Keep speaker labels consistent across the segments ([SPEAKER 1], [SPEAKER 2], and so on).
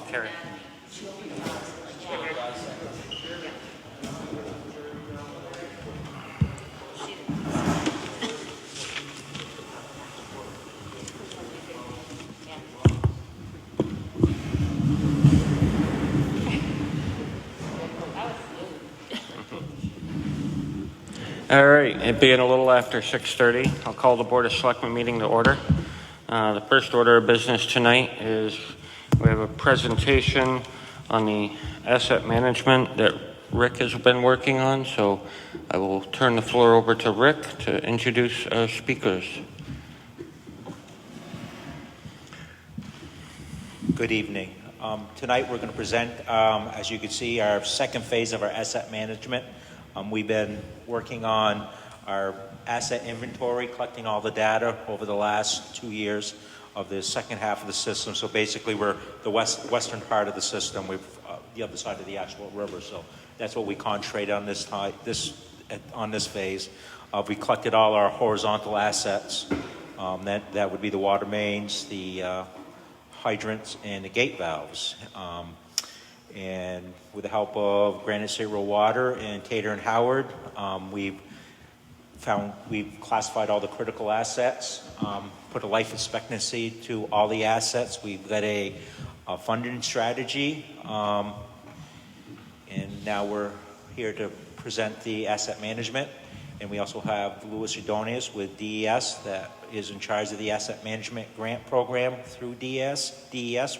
[SPEAKER 1] Carrie. All right, it being a little after 6:30, I'll call the Board of Selectmen meeting to order. The first order of business tonight is we have a presentation on the asset management that Rick has been working on, so I will turn the floor over to Rick to introduce our speakers.
[SPEAKER 2] Good evening. Tonight we're going to present, as you can see, our second phase of our asset management. We've been working on our asset inventory, collecting all the data over the last 2 years of the second half of the system. So basically we're the western part of the system, we're the other side of the actual river. So that's what we concentrate on on this phase. We collected all our horizontal assets. That would be the water mains, the hydrants, and the gate valves. And with the help of Granite State Rural Water and Tater and Howard, we've classified all the critical assets, put a life expectancy to all the assets. We've got a funding strategy, and now we're here to present the asset management. And we also have Louis Udonius with DES that is in charge of the asset management grant program through DES,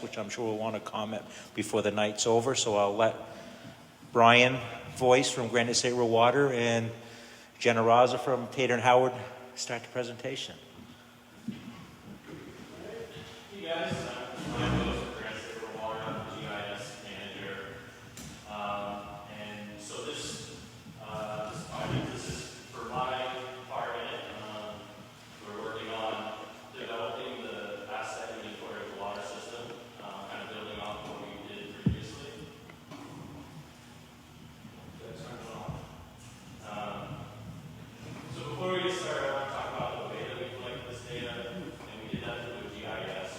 [SPEAKER 2] which I'm sure will want to comment before the night's over. So I'll let Brian Voice from Granite State Rural Water and Jenna Raza from Tater and Howard start the presentation.
[SPEAKER 3] Hey guys, I'm Brian Voice from Granite State Rural Water. I'm the GIS manager. And so this project, this is for my part in it. We're working on developing the asset inventory of the water system, kind of building off what we did previously. So before we get started, I want to talk about the way that we collect this data, and we did that through a GIS.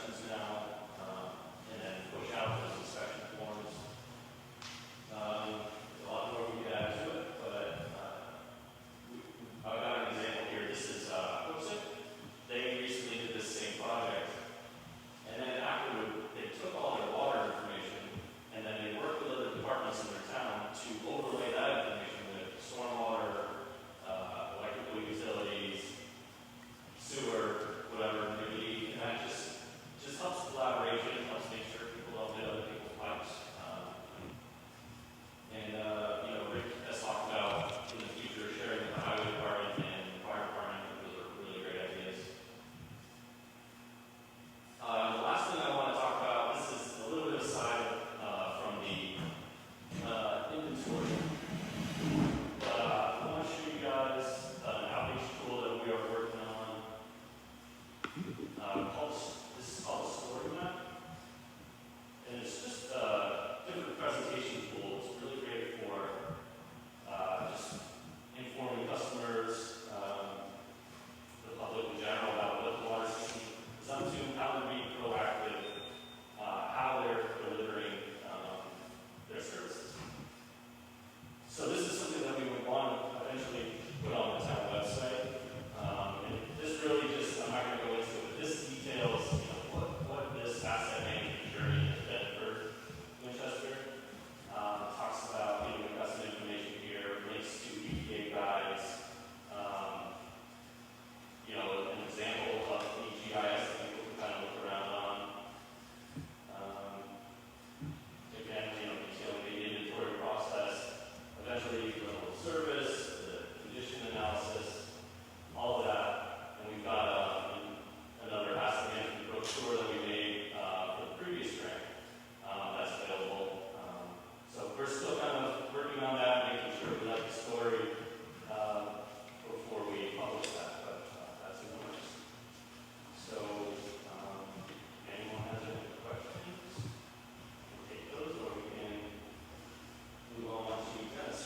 [SPEAKER 3] inspections now, and then push out those inspection forms. There's a lot more we could add to it, but I've got an example here. This is Hooksett. They recently did this same project, and then afterward, they took all their water information, and then they worked with other departments in their town to overlay that information with stormwater, electrical utilities, sewer, whatever it may be, and that just helps collaboration, helps make sure people don't hit other people's pipes. Rick has talked about in the future sharing with the highway department and the fire department. Those are really great ideas. The last thing I want to talk about, this is a little bit aside from the inventory. But I want to show you guys an outreach tool that we are working on. This is called a story map. And it's just a different presentation tool. It's really great for just informing customers, the public in general, about what the water system is up to, how to be proactive, how they're delivering their services. So this is something that we would want to eventually put on the town website. And this really just, I'm not going to go into it, but this details what this asset management journey has been for Winchester. Talks about investment information here, links to EPA guides, an example of the GIS that people can kind of look around on. Again, detailing the inventory process, eventually the level of service, the condition analysis, all of that. And we've got another asset management brochure that we made for the previous grant that's available. So we're still kind of working on that, making sure we like the story before we publish that, but that's in the works. So, anyone has any questions? We'll take those, or we can move on to Dennis.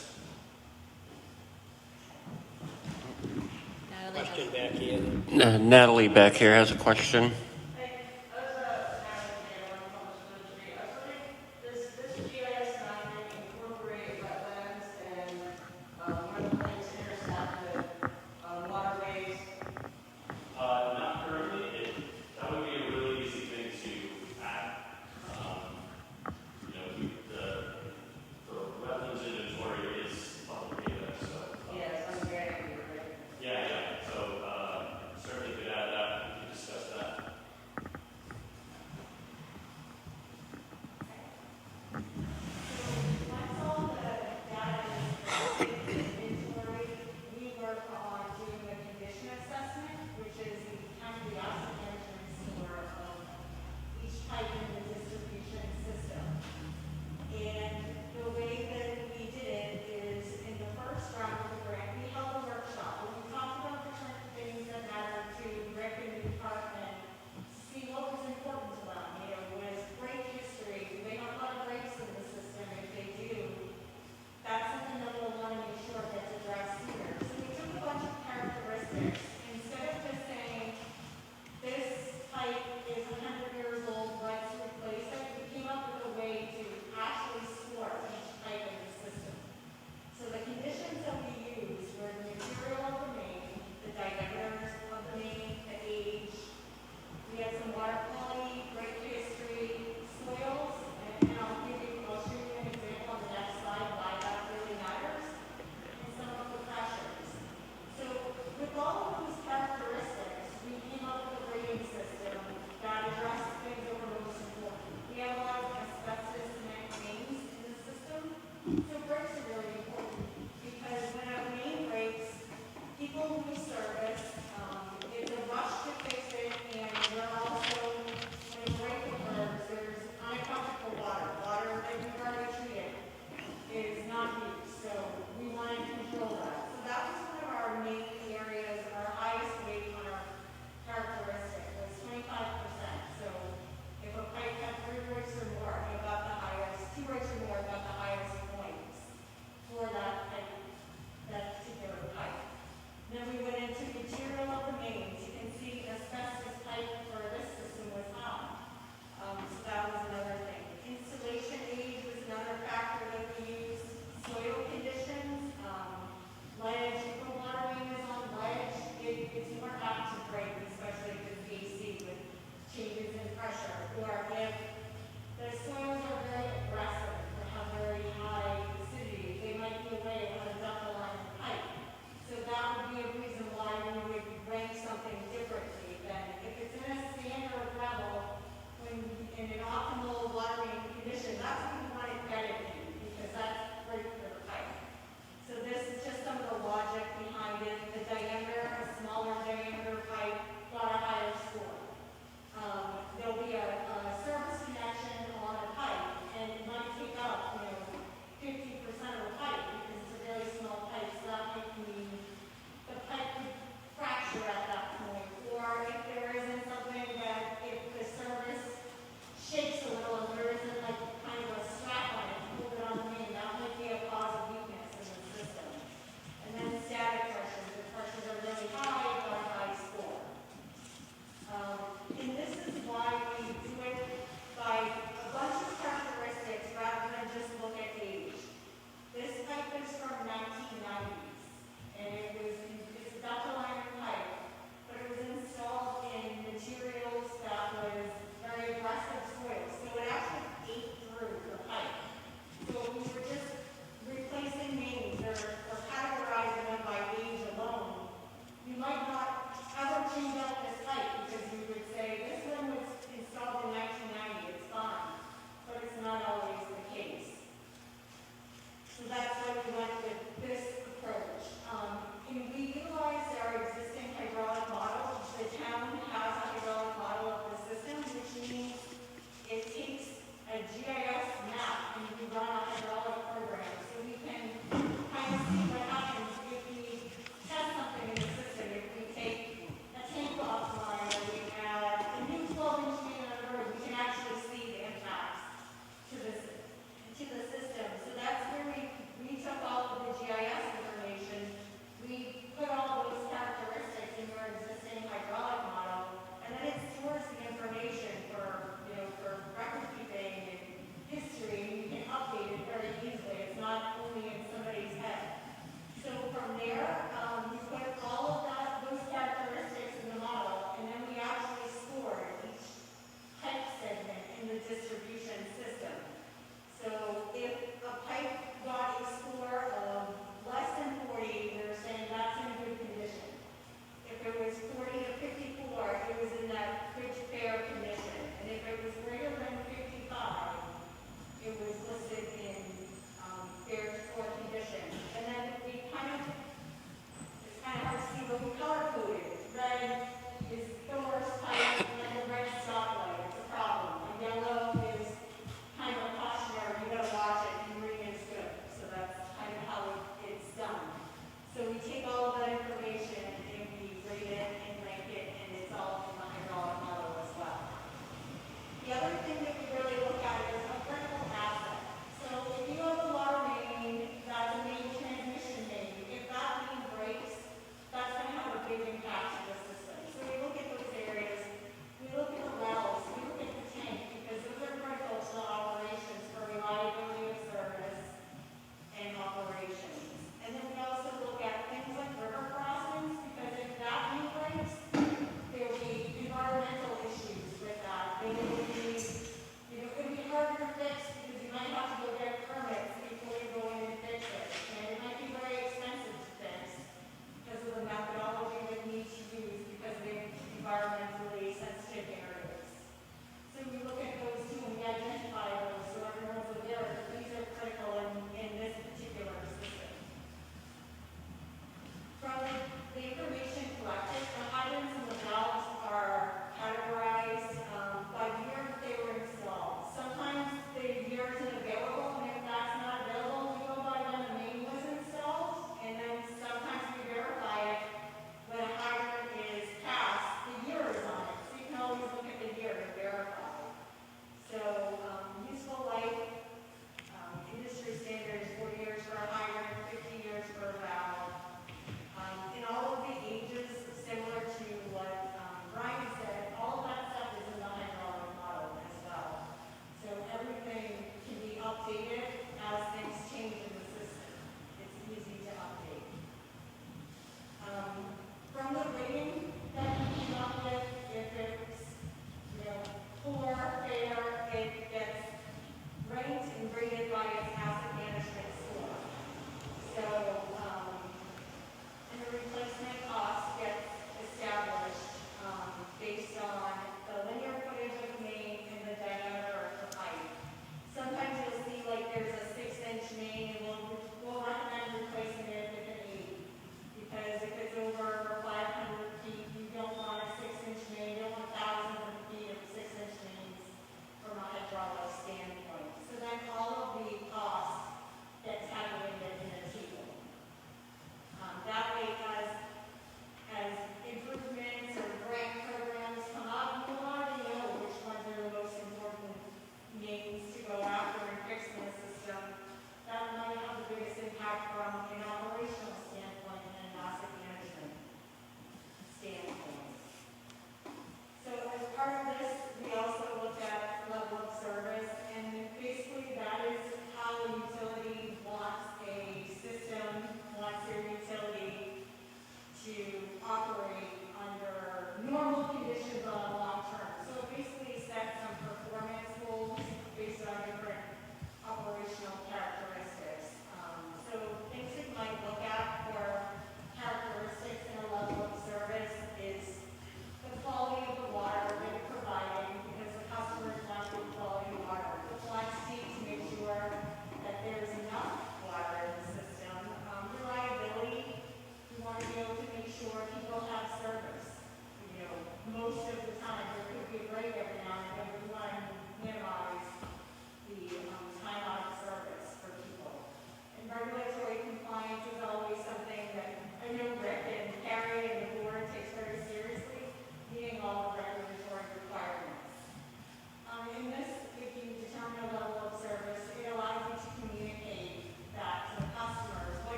[SPEAKER 4] Question back here.
[SPEAKER 1] Natalie back here has a question.
[SPEAKER 3] Not currently. That would be a really easy thing to add. The wetlands inventory is public data, so. Yeah. So certainly could add that. We could discuss that.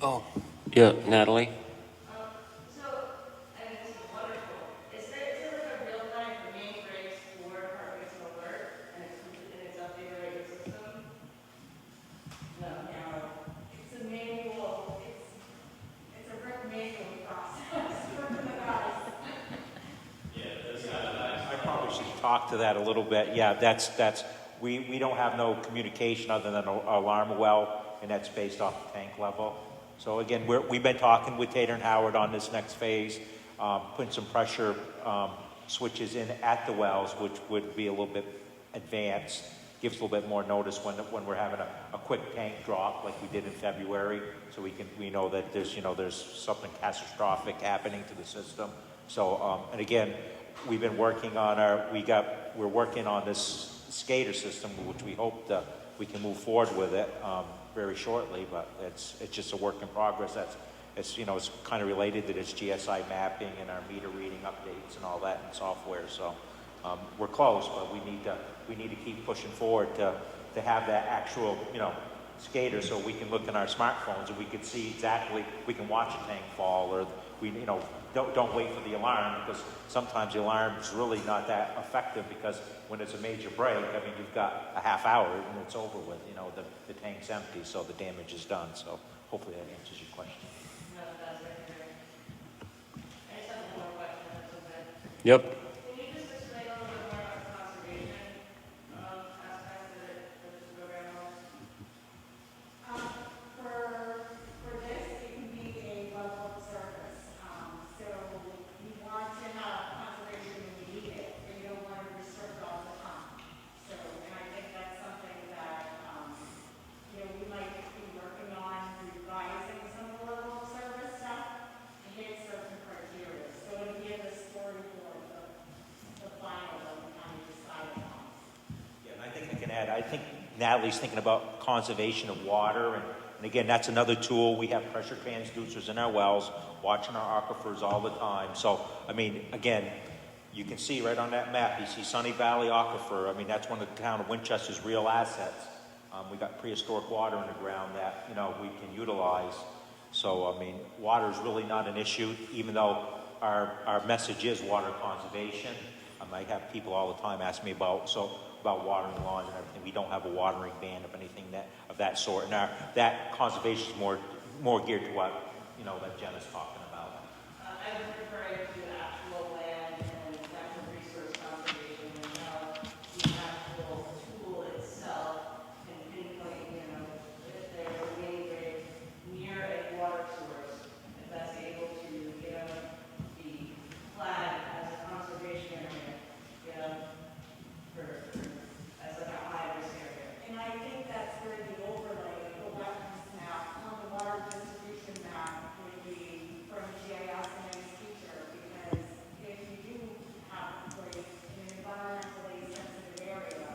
[SPEAKER 1] Oh. Yeah, Natalie?
[SPEAKER 4] So, I mean, this is wonderful. Is it like a real-time main breaks for apartments and alert, and it's updated right your system? No. It's a manual, it's a Rick manual process for the guys.
[SPEAKER 2] I probably should talk to that a little bit. Yeah, we don't have no communication other than an alarm well, and that's based off the tank level. So again, we've been talking with Tater and Howard on this next phase, putting some pressure switches in at the wells, which would be a little bit advanced, gives a little bit more notice when we're having a quick tank drop like we did in February, so we know that there's something catastrophic happening to the system. So and again, we've been working on we're working on this SCADA system, which we hope that we can move forward with it very shortly, but it's just a work in progress. It's kind of related to this GSI mapping and our meter reading updates and all that in software. So we're close, but we need to keep pushing forward to have that actual SCADA, so we can look in our smartphones and we can see exactly, we can watch a tank fall, or we don't wait for the alarm, because sometimes the alarm is really not that effective, because when it's a major break, I mean, you've got a half hour and it's over with, the tank's empty, so the damage is done. So hopefully that answers your question.
[SPEAKER 4] No, that's right. I just have one more question, if that's okay.
[SPEAKER 1] Yep.
[SPEAKER 4] Can you just explain a little bit more about the conservation aspect that this program was?
[SPEAKER 5] For this, it can be a level of service. So you want to have conservation when you need it, but you don't want to restrict all the time. So, and I think that's something that, we might be working on revising some of the level of service stuff to hit certain criteria. So it'll be in the storyboard, the final that we kind of decide on.
[SPEAKER 2] Yeah, and I think I can add, I think Natalie's thinking about conservation of water, and again, that's another tool. We have pressure transducers in our wells, watching our aquifers all the time. So, I mean, again, you can see right on that map, you see Sunny Valley Aquifer. I mean, that's one of the town of Winchester's real assets. We got prehistoric water in the ground that, we can utilize. So, I mean, water is really not an issue, even though our message is water conservation. I might have people all the time ask me about watering lawns and everything. We don't have a watering ban of anything of that sort. And that conservation is more geared to what, that Jen is talking about.
[SPEAKER 4] I was referring to the actual land and natural resource conservation, and how the actual tool itself can pinpoint, if there's a main break near a water source, if that's able to, be flagged as a conservation area, as like a high-risk area.
[SPEAKER 5] And I think that's where the overlay of the wetlands map on the water distribution map would be from GIS and any feature, because if you do have a break in an environmentally sensitive area,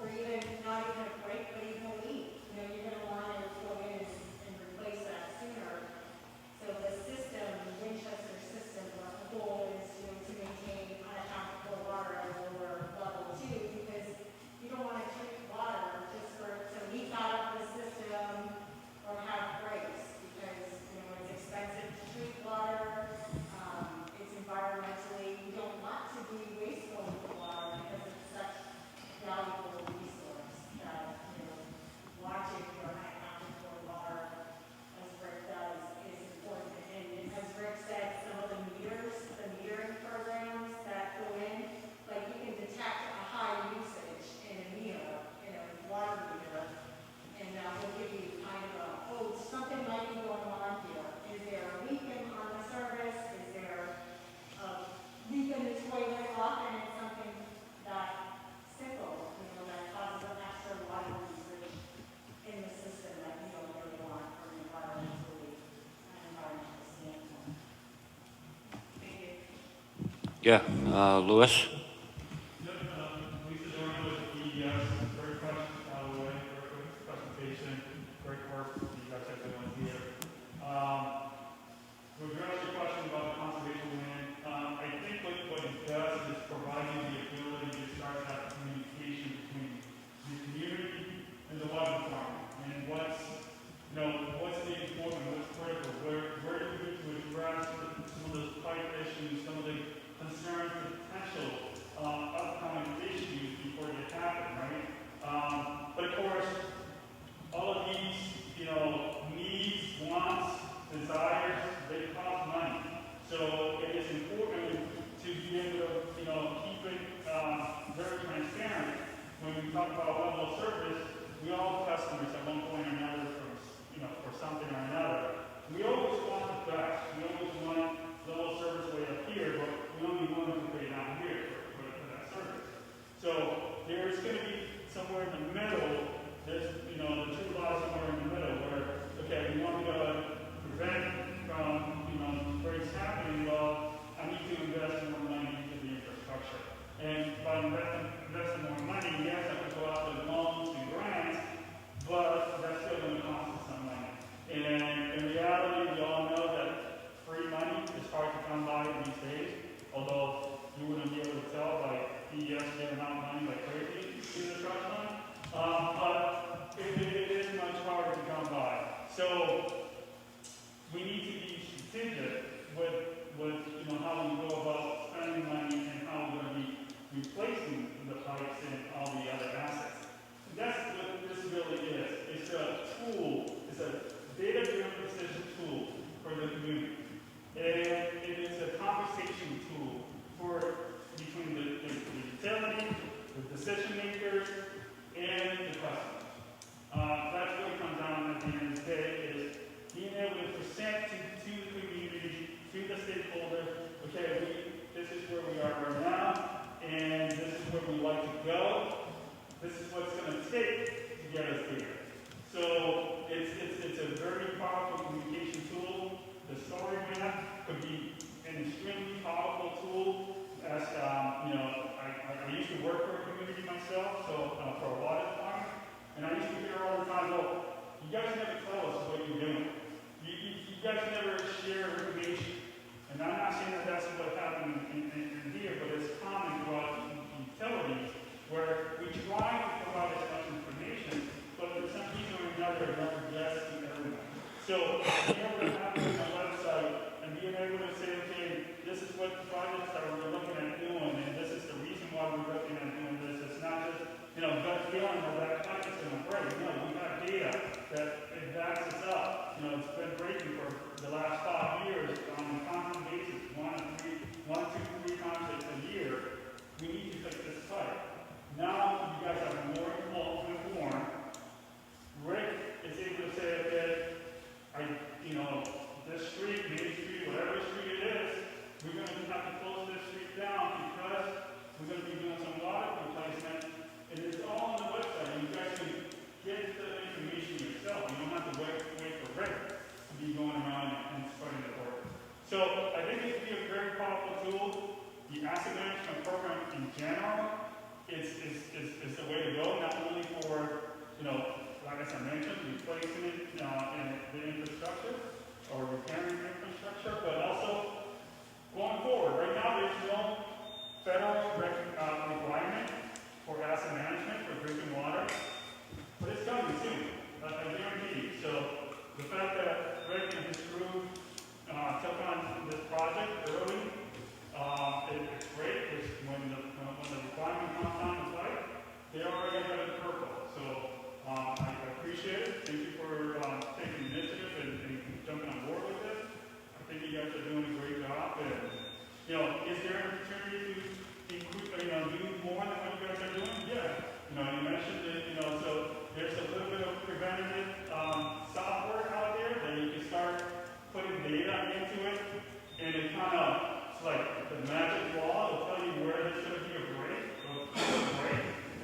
[SPEAKER 5] or even not even a break, but even a leak, you're going to want to go in and replace that sooner. So the system, the Winchester system, the goal is to maintain unattackable water at a lower level too, because you don't want to treat water just for it to leak out of the system or have breaks, because it's expensive to treat water. It's environmentally, we don't want to be wasteful with water because it's such a valuable resource that watching your unattackable water, as Rick does, is important. And as Rick said, some of the metering programs that go in, like you can detect a high usage in a meter, in a water meter, and that will give you kind of something might be going on here. Is there a leak on the service? Is there a leak in the toilet? Often it's something that simple, that causes an extra water usage in the system that you don't really want from an environmental standpoint.
[SPEAKER 4] Thank you.
[SPEAKER 1] Yeah, Louis?
[SPEAKER 6] Yep, Lisa Dorn with EES. Great question, by the way. Great presentation. Great work you guys are doing here. To address your question about the conservation land, I think what it does is provide you the ability to start to have communication between the community and the water department. And what's the important, what's desires, they cost money. So it is important to be able to, keep it very transparent. When we talk about level of service, we all have customers at one point or another for something or another. We always want the best. We always want level of service way up here, but we only want them to pay down here for that service. So there's going to be somewhere in the middle, there's, the true law somewhere in the middle where, okay, we want to prevent from breaks happening. Well, I need to invest more money into the infrastructure. And by investing more money, yes, I could go out with loans and grants, but that's still going to cost us some money. And in reality, we all know that free money is hard to come by these days, although you wouldn't be able to tell by PES giving out money like crazy to the trust fund. But it is much harder to come by. So we need to be strategic with how we go about spending money and how we're going to be replacing the pipes and all the other assets. And that's what this really is. It's a tool. It's a data-driven decision tool for the community. And it is a conversation tool between the utility, the decision makers, and the customers. That's what it comes down at the end of the day, is being able to present to the community, to the stakeholders, okay, this is where we are right now, and this is where we like to go. This is what's going to take to get us there. So it's a very powerful communication tool. The story map could be an extremely powerful tool. As I used to work for a community myself, so for a water department, and I used to hear all the time, well, you guys never tell us what you're doing. You guys never share information. And I'm not saying that that's what happened in here, but it's common throughout utilities, where we try to provide as much information, but for some reason or another, it never gets to everyone. So being able to have it on the website and being able to say, okay, this is what projects that we're looking at doing, and this is the reason why we're looking at doing this. It's not just, gut feeling that project's going to break. No, we have data that it backs us up. It's been breaking for the last 5 years on a constant basis, one, two, three times a year. We need to fix this fight. Now you guys are more informed. Rick is able to say, okay, this street, Main Street, whatever street it is, we're going to have to close this street down because we're going to be doing some water replacement. And it's all on the website. You guys can get the information yourself. You don't have to wait for Rick to be going around and spreading the word. So I think it could be a very powerful tool. The asset management program in general is the way to go, not only for, like I mentioned, replacing it in the infrastructure or repairing the infrastructure, but also going forward. Right now, there's no federal requirement for asset management for drinking water, but it's coming soon, I guarantee you. So the fact that Rick and his crew took on this project early, it's great, because when the requirement comes down the pipe, they already have a purple. So I appreciate it. Thank you for taking the initiative and jumping on board with this. I think you guys are doing a great job. And, is there an opportunity to do more than what you guys are doing? Yeah. You mentioned that, so there's a little bit of preventative software out there that you can start putting data into it, and it kind of, it's like the magic wall. It'll tell you where there's going to be a break,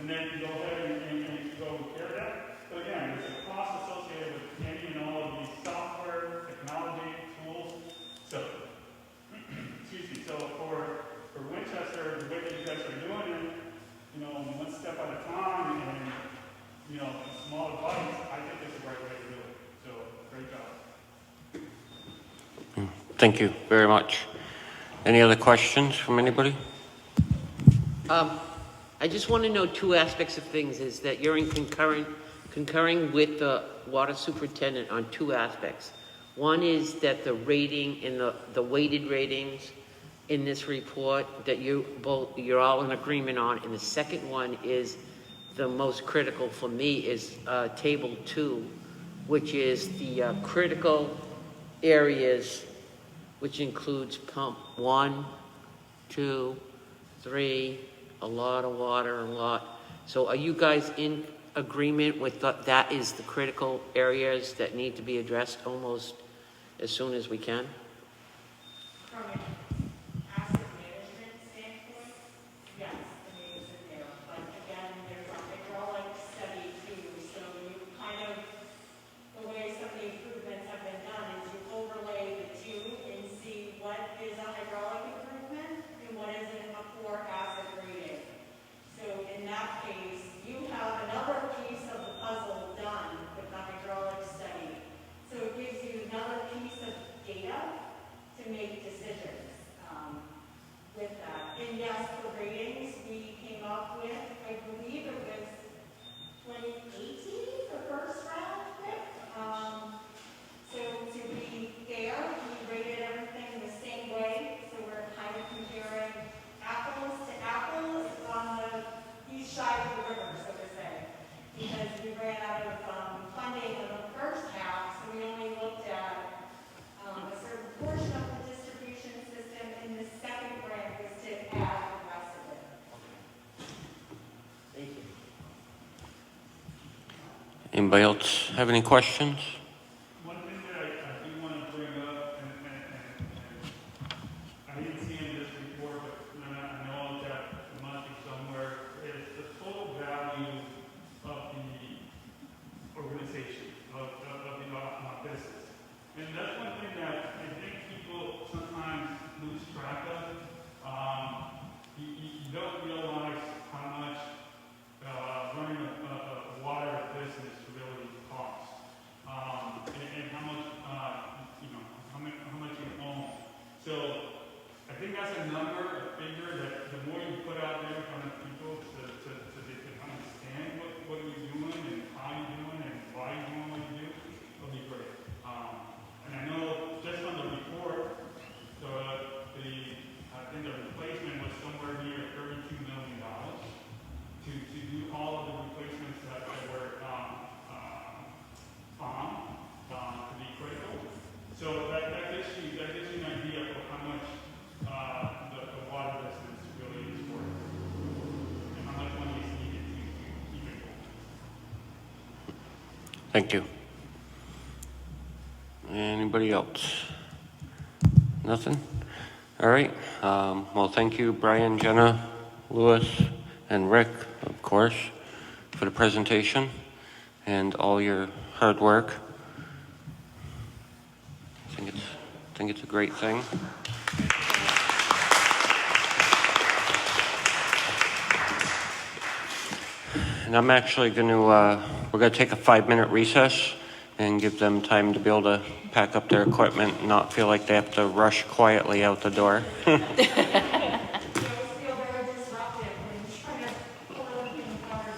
[SPEAKER 6] and then you go ahead and go repair that. But again, there's a cost associated with any and all of these software, technology, tools. So, so for Winchester, the way that you guys are doing it, one step at a time and, small bites, I think it's the right way to do it. So, great job.
[SPEAKER 1] Thank you very much. Any other questions from anybody?
[SPEAKER 7] I just want to know two aspects of things, is that you're concurring with the water superintendent on two aspects. One is that the rating and the weighted ratings in this report that you're all in agreement on, and the second one is the most critical for me is table 2, which is the critical areas, which includes pump 1, 2, 3, a lot of water, a lot. So are you guys in agreement with that is the critical areas that need to be addressed almost as soon as we can?
[SPEAKER 5] From an asset management standpoint, yes, I mean, it's in there. But again, there's a hydraulic study too, so you kind of, the way some of the improvements have been done is you overlay the two and see what is a hydraulic improvement and what is a poor asset rating. So in that case, you have another piece of the puzzle done with the hydraulic study. So it gives you another piece of data to make decisions with that. And yes, for ratings, we came up with, I believe it was 2018, the first round pick. So to be fair, we rated everything the same way. So we're kind of comparing apples to apples on the east side of the river, so to say. Because we ran out of funding in the first half, so we only looked at a certain portion of the distribution system, and the second grant was to add the rest of it.
[SPEAKER 7] Thank you.
[SPEAKER 1] Anybody else have any questions?
[SPEAKER 6] One thing that I do want to bring up, and I didn't see in this report, but I know that it must be somewhere, is the total value of the organization, of the business. And that's one thing that I think people sometimes lose track of. You don't realize how much running a water business really costs, and how much how much you own. So I think that's a number, a figure that the more you put out there in front of people so they can understand what you're doing and how you're doing and why you're doing what you do, it'll be great. And I know just on the report, I think the replacement was somewhere near $32 million to do all of the replacements that were found to be critical. So that gives you an idea of how much the water business really is worth and how much money is needed to keep it going.
[SPEAKER 1] Thank you. Anybody else? Nothing? All right. Well, thank you, Brian, Jenna, Louis, and Rick, of course, for the presentation and all your hard work. I think it's a great thing. And I'm actually going to, we're going to take a 5-minute recess and give them time to be able to pack up their equipment and not feel like they have to rush quietly out the door.
[SPEAKER 5] You always feel very disruptive when you're trying to pull everything apart.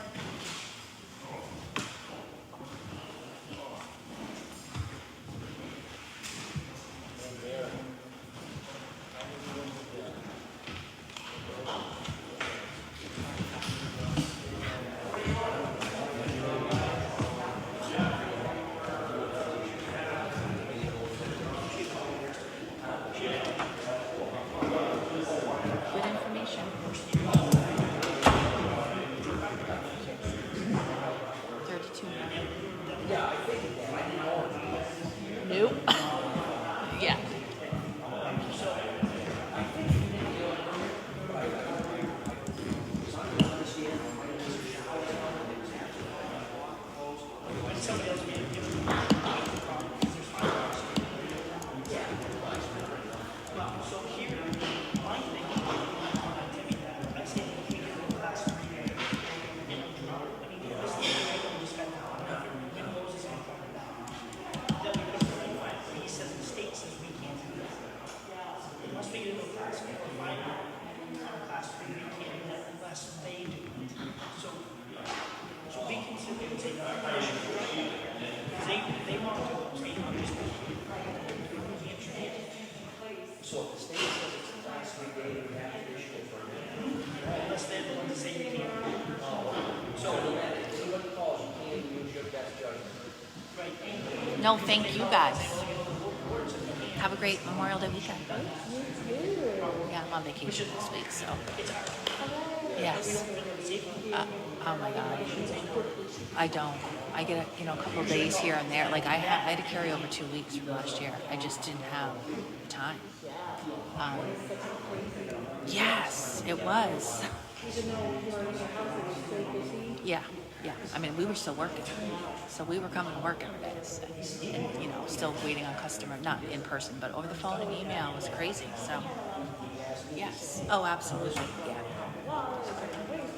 [SPEAKER 8] Good information. 32. Nope. Yeah. No, thank you guys. Have a great Memorial Day weekend. Yeah, I'm on vacation this week, so. Yes. Oh my God. I don't. I get a couple of days here and there. Like I had to carry over 2 weeks from last year. I just didn't have time. Yes, it was. Yeah. I mean, we were still working, so we were coming to work every day, and still waiting on customer, not in person, but over the phone and email. It was crazy. So, yes. Oh, absolutely.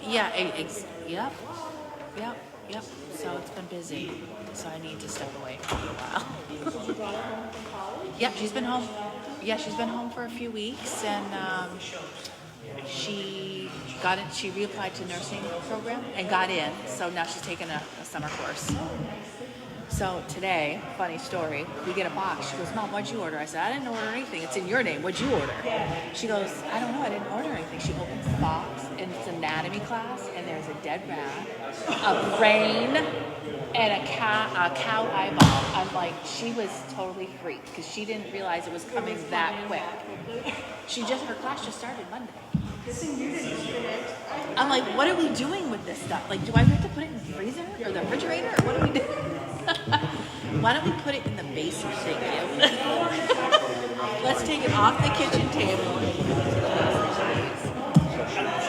[SPEAKER 8] Yeah. Yep. So it's been busy. So I need to step away for a while. Yep, she's been home. Yeah, she's been home for a few weeks, and she got in. She reapplied to nursing program and got in. So now she's taking a summer course. So today, funny story, we get a box. She goes, "Mom, what'd you order?" I said, "I didn't order anything. It's in your name. What'd you order?" She goes, "I don't know. I didn't order anything." She opens the box, and it's anatomy class, and there's a dead rat, a brain, and a cow eyeball. I'm like, she was totally freaked because she didn't realize it was coming that quick. Her class just started Monday. I'm like, what are we doing with this stuff? Like, do I have to put it in the freezer or the refrigerator? Or what do we do? Why don't we put it in the basement? Thank you. Let's take it off the kitchen table.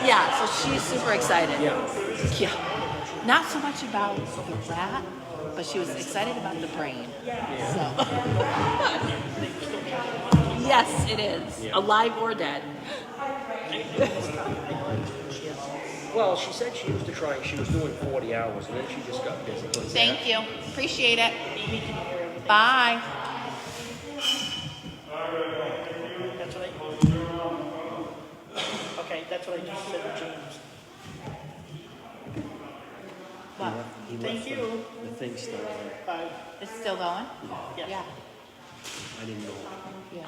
[SPEAKER 8] Yeah, so she's super excited. Yeah. Not so much about the rat, but she was excited about the brain. So. Yes, it is. Alive or dead.
[SPEAKER 9] Well, she said she used to try, she was doing 40 hours, and then she just got busy.
[SPEAKER 8] Thank you. Appreciate it. Bye.
[SPEAKER 10] That's what that's what I just said to James.
[SPEAKER 8] What?
[SPEAKER 10] Thank you.
[SPEAKER 9] The thing's still there.
[SPEAKER 8] It's still going?
[SPEAKER 10] Yeah.
[SPEAKER 9] I didn't know.
[SPEAKER 8] Yeah.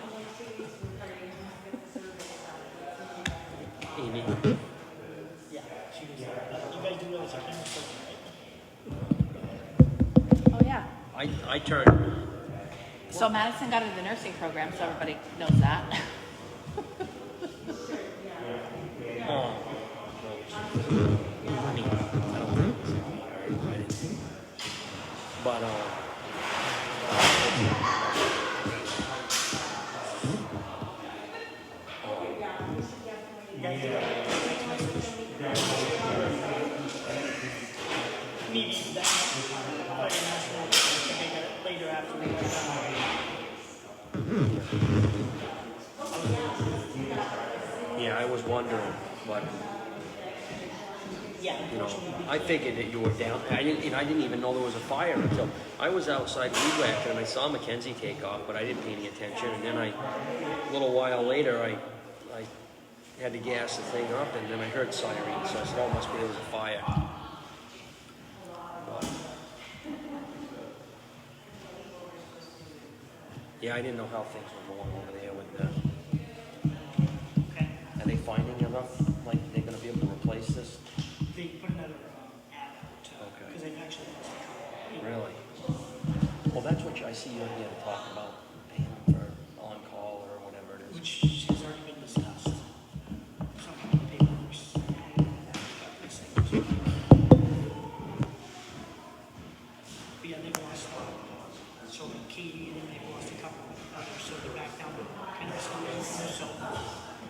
[SPEAKER 9] Amy.
[SPEAKER 10] Yeah. She was, you guys do realize our camera's still right?
[SPEAKER 8] Oh, yeah.
[SPEAKER 9] I turned.
[SPEAKER 8] So Madison got into the nursing program, so everybody knows that.
[SPEAKER 9] I mean, I don't think so. I didn't. But,
[SPEAKER 10] Maybe that. Later after we
[SPEAKER 9] yeah, I was wondering, but, I figured that you were down. I didn't even know there was a fire until I was outside weed whacking and I saw Mackenzie take off, but I didn't pay any attention. And then a little while later, I had to gas the thing up, and then I heard sirens, so I said, "Oh, must be there was a fire." But, yeah, I didn't know how things were going over there with the.
[SPEAKER 10] Okay.
[SPEAKER 9] Are they finding enough? Like they're going to be able to replace this?
[SPEAKER 10] They put another ad out
[SPEAKER 9] Okay.
[SPEAKER 10] because they've actually lost a couple.
[SPEAKER 9] Really? Well, that's what I see you in here to talk about, paying for on-call or whatever it is.
[SPEAKER 10] Which has already been discussed. Some of the papers. But yeah, they've lost so Katie, and then they've lost a couple others, so they're back down to kind of schools. So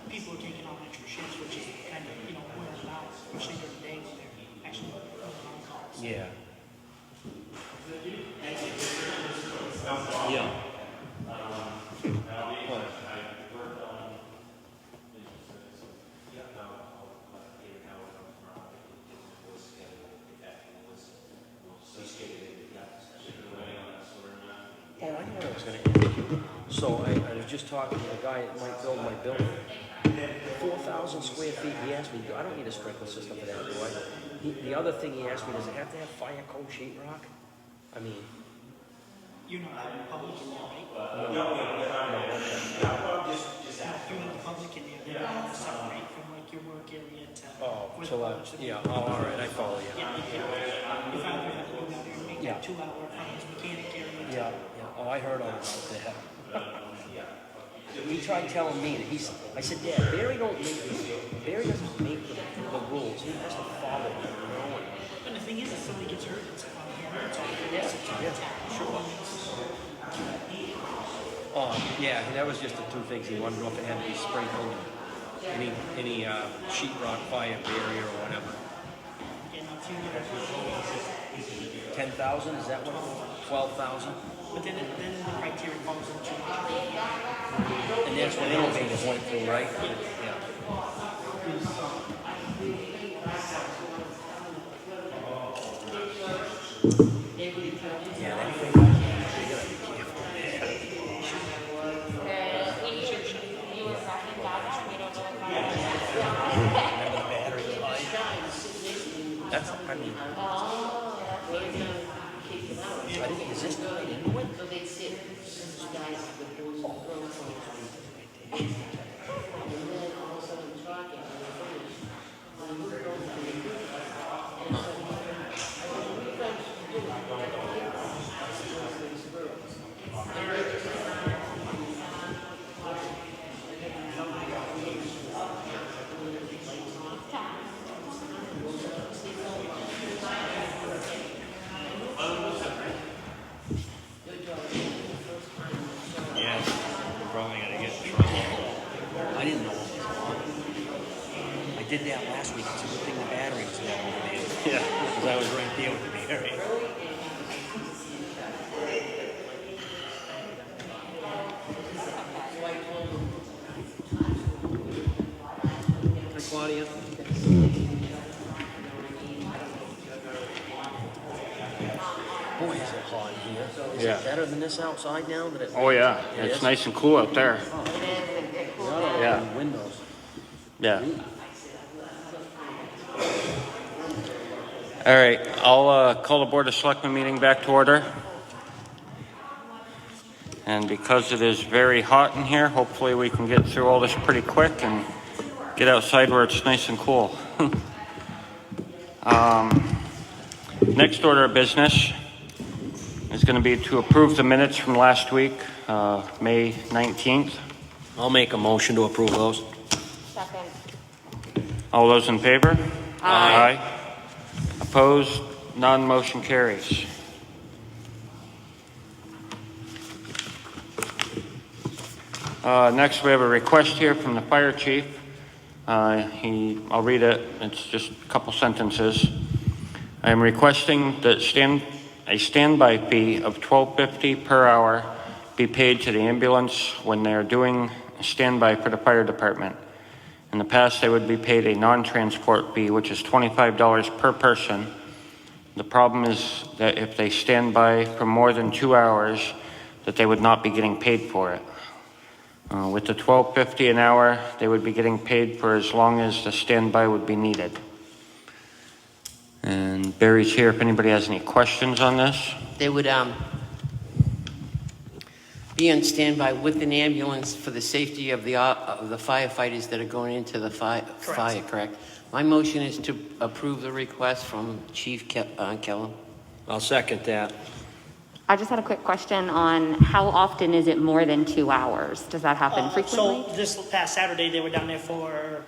[SPEAKER 10] people are taking on extra shifts, which is kind of, wearing them out, especially during the day when they're actually on call.
[SPEAKER 9] Yeah. Yeah. Oh, I know what I was going to ask you. So I was just talking to the guy that might build my building. 4,000 square feet. He asked me, I don't need a sprinkler system for that, do I? The other thing he asked me, does it have to have fire code sheetrock? I mean,
[SPEAKER 10] You're not having public in there, right?
[SPEAKER 9] no.
[SPEAKER 10] If you have the public in there, they're going to separate from like your work area to.
[SPEAKER 9] Oh,
[SPEAKER 10] where
[SPEAKER 9] so
[SPEAKER 10] the public's
[SPEAKER 9] yeah. Oh, all right. I follow you.
[SPEAKER 10] Yeah, if either have to go down there and make
[SPEAKER 9] Yeah.
[SPEAKER 10] that 2 hour from his mechanic area.
[SPEAKER 9] Yeah. Oh, I heard all about that. he tried telling me, and I said, Dad, Barry doesn't make the rules, he has to follow them, you know?
[SPEAKER 10] And the thing is, if somebody gets hurt, it's on him, it's on him.
[SPEAKER 9] Yeah, sure. Yeah, that was just the two things. He wanted to know if it had to be sprinkled, any sheetrock fire barrier or whatever.
[SPEAKER 10] And if you get a
[SPEAKER 9] 10,000, is that what it was? 12,000?
[SPEAKER 10] but then the criteria falls into
[SPEAKER 9] And that's what innovators went through, right? Yeah. That's, I mean, I didn't exist right into it. Yeah, we're probably gonna get in trouble. I didn't know what was on. I did that last week. It's a good thing the battery was down over there. Yeah, because I was right there with the Barry. Hi, Claudia. Boy, is it hot in here. Is
[SPEAKER 1] Yeah.
[SPEAKER 9] it better than this outside now? That it,
[SPEAKER 1] Oh, yeah,
[SPEAKER 9] It
[SPEAKER 1] it's
[SPEAKER 9] is?
[SPEAKER 1] nice and cool out there. Yeah.
[SPEAKER 9] Windows.
[SPEAKER 1] Yeah. All right, I'll call the Board of Selectmen meeting back to order. And because it is very hot in here, hopefully we can get through all this pretty quick and get outside where it's nice and cool. Next order of business is going to be to approve the minutes from last week, May 19th.
[SPEAKER 9] I'll make a motion to approve those.
[SPEAKER 1] All those in favor?
[SPEAKER 7] Aye.
[SPEAKER 1] Opposed? None. Motion carries. Next, we have a request here from the fire chief. I'll read it. It's just a couple sentences. I am requesting that a standby fee of $12.50 per hour be paid to the ambulance when they are doing standby for the fire department. In the past, they would be paid a non-transport fee, which is $25 per person. The problem is that if they stand by for more than 2 hours, that they would not be getting paid for it. With the $12.50 an hour, they would be getting paid for as long as the standby would be needed. And Barry's here if anybody has any questions on this.
[SPEAKER 7] They would be on standby with an ambulance for the safety of the firefighters that are going into the fire, correct? My motion is to approve the request from Chief Kellum.
[SPEAKER 9] I'll second that.
[SPEAKER 11] I just had a quick question on how often is it more than 2 hours? Does that happen frequently?
[SPEAKER 10] So this past Saturday, they were down there for,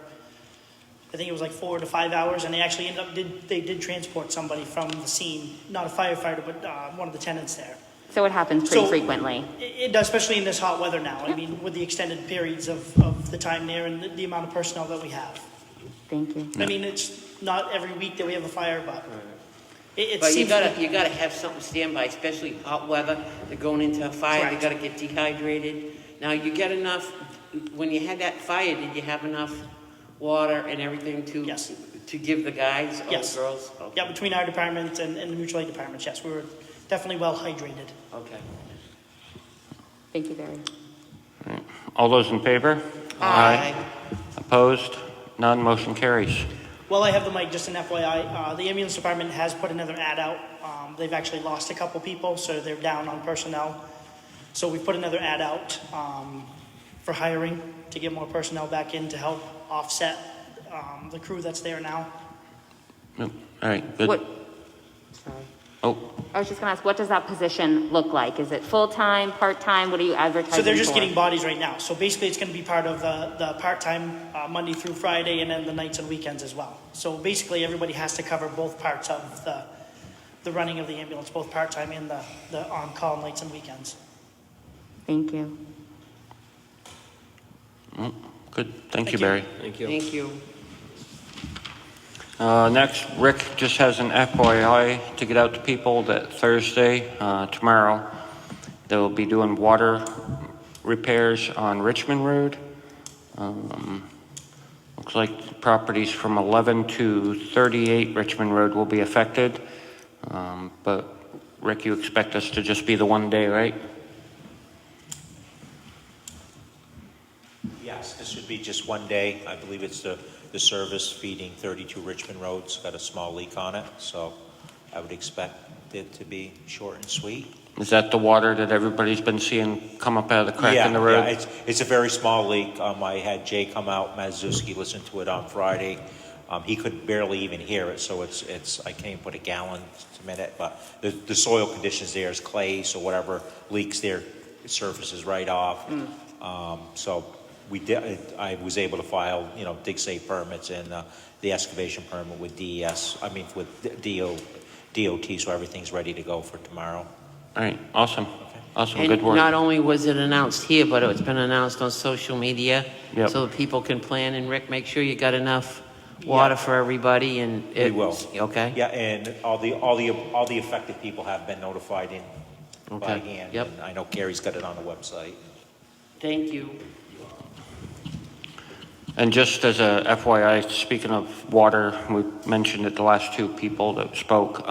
[SPEAKER 10] I think it was like 4 to 5 hours, and they actually they did transport somebody from the scene, not a firefighter, but one of the tenants there.
[SPEAKER 11] So it happens pretty
[SPEAKER 10] So-
[SPEAKER 11] frequently.
[SPEAKER 10] It does, especially in this hot weather now. I mean, with the extended periods of the time there and the amount of personnel that we have.
[SPEAKER 11] Thank you.
[SPEAKER 10] I mean, it's not every week that we have a fire, but it
[SPEAKER 7] But you
[SPEAKER 10] seems.
[SPEAKER 7] gotta have something standby, especially hot weather. They're going into a fire,
[SPEAKER 10] Correct.
[SPEAKER 7] they gotta get dehydrated. Now, you get enough, when you had that fire, did you have enough water and everything
[SPEAKER 10] Yes.
[SPEAKER 7] to give the guys or
[SPEAKER 10] Yes.
[SPEAKER 7] the girls? Okay.
[SPEAKER 10] Yeah, between our department and the mutual aid departments, yes, we were definitely well hydrated.
[SPEAKER 7] Okay.
[SPEAKER 11] Thank you, Barry.
[SPEAKER 1] All those in favor?
[SPEAKER 7] Aye.
[SPEAKER 1] Opposed? None. Motion carries.
[SPEAKER 10] Well, I have the mic, just an FYI. The ambulance department has put another ad out. They've actually lost a couple people, so they're down on personnel. So we put another ad out for hiring to get more personnel back in to help offset the crew that's there now.
[SPEAKER 1] All right, good.
[SPEAKER 11] What? Sorry.
[SPEAKER 1] Oh,
[SPEAKER 11] I was just gonna ask, what does that position look like? Is it full-time, part-time? What are you advertising for?
[SPEAKER 10] So they're just getting bodies right now. So basically, it's going to be part of the part-time Monday through Friday, and then the nights and weekends as well. So basically, everybody has to cover both parts of the running of the ambulance, both part-time and the on-call nights and weekends.
[SPEAKER 11] Thank you.
[SPEAKER 1] good. Thank you,
[SPEAKER 10] you.
[SPEAKER 1] Barry.
[SPEAKER 9] Thank you.
[SPEAKER 7] Thank you.
[SPEAKER 1] Next, Rick just has an FYI to get out to people that Thursday, tomorrow, they'll be doing water repairs on Richmond Road. Looks like properties from 11 to 38 Richmond Road will be affected. But Rick, you expect us to just be the one day, right?
[SPEAKER 2] Yes, this would be just one day. I believe it's the service feeding 32 Richmond Road's got a small leak on it, so I would expect it to be short and sweet.
[SPEAKER 1] Is that the water that everybody's been seeing come up out of the crack in the road?
[SPEAKER 2] Yeah, it's a very small leak. I had Jay come out, Mazzuski, listen to it on Friday. He could barely even hear it, so it's I can't even put a gallon to minute, but the soil conditions there is clay, so whatever leaks there, it surfaces right off. So I was able to file, dig safe permits and the excavation permit with with DOT, so everything's ready to go for tomorrow.
[SPEAKER 1] All right, awesome. Awesome,
[SPEAKER 7] And
[SPEAKER 1] good work.
[SPEAKER 7] not only was it announced here, but it's been announced on social media.
[SPEAKER 1] Yep.
[SPEAKER 7] So that people can plan. And Rick, make sure you got enough water for everybody. And
[SPEAKER 2] We will.
[SPEAKER 7] Okay.
[SPEAKER 2] Yeah, and all the affected people have been notified by
[SPEAKER 7] Okay.
[SPEAKER 2] hand.
[SPEAKER 7] Yep.
[SPEAKER 2] And I know Carrie's got it on the website.
[SPEAKER 7] Thank you.
[SPEAKER 1] And just as a FYI, speaking of water, we mentioned it the last two people that spoke.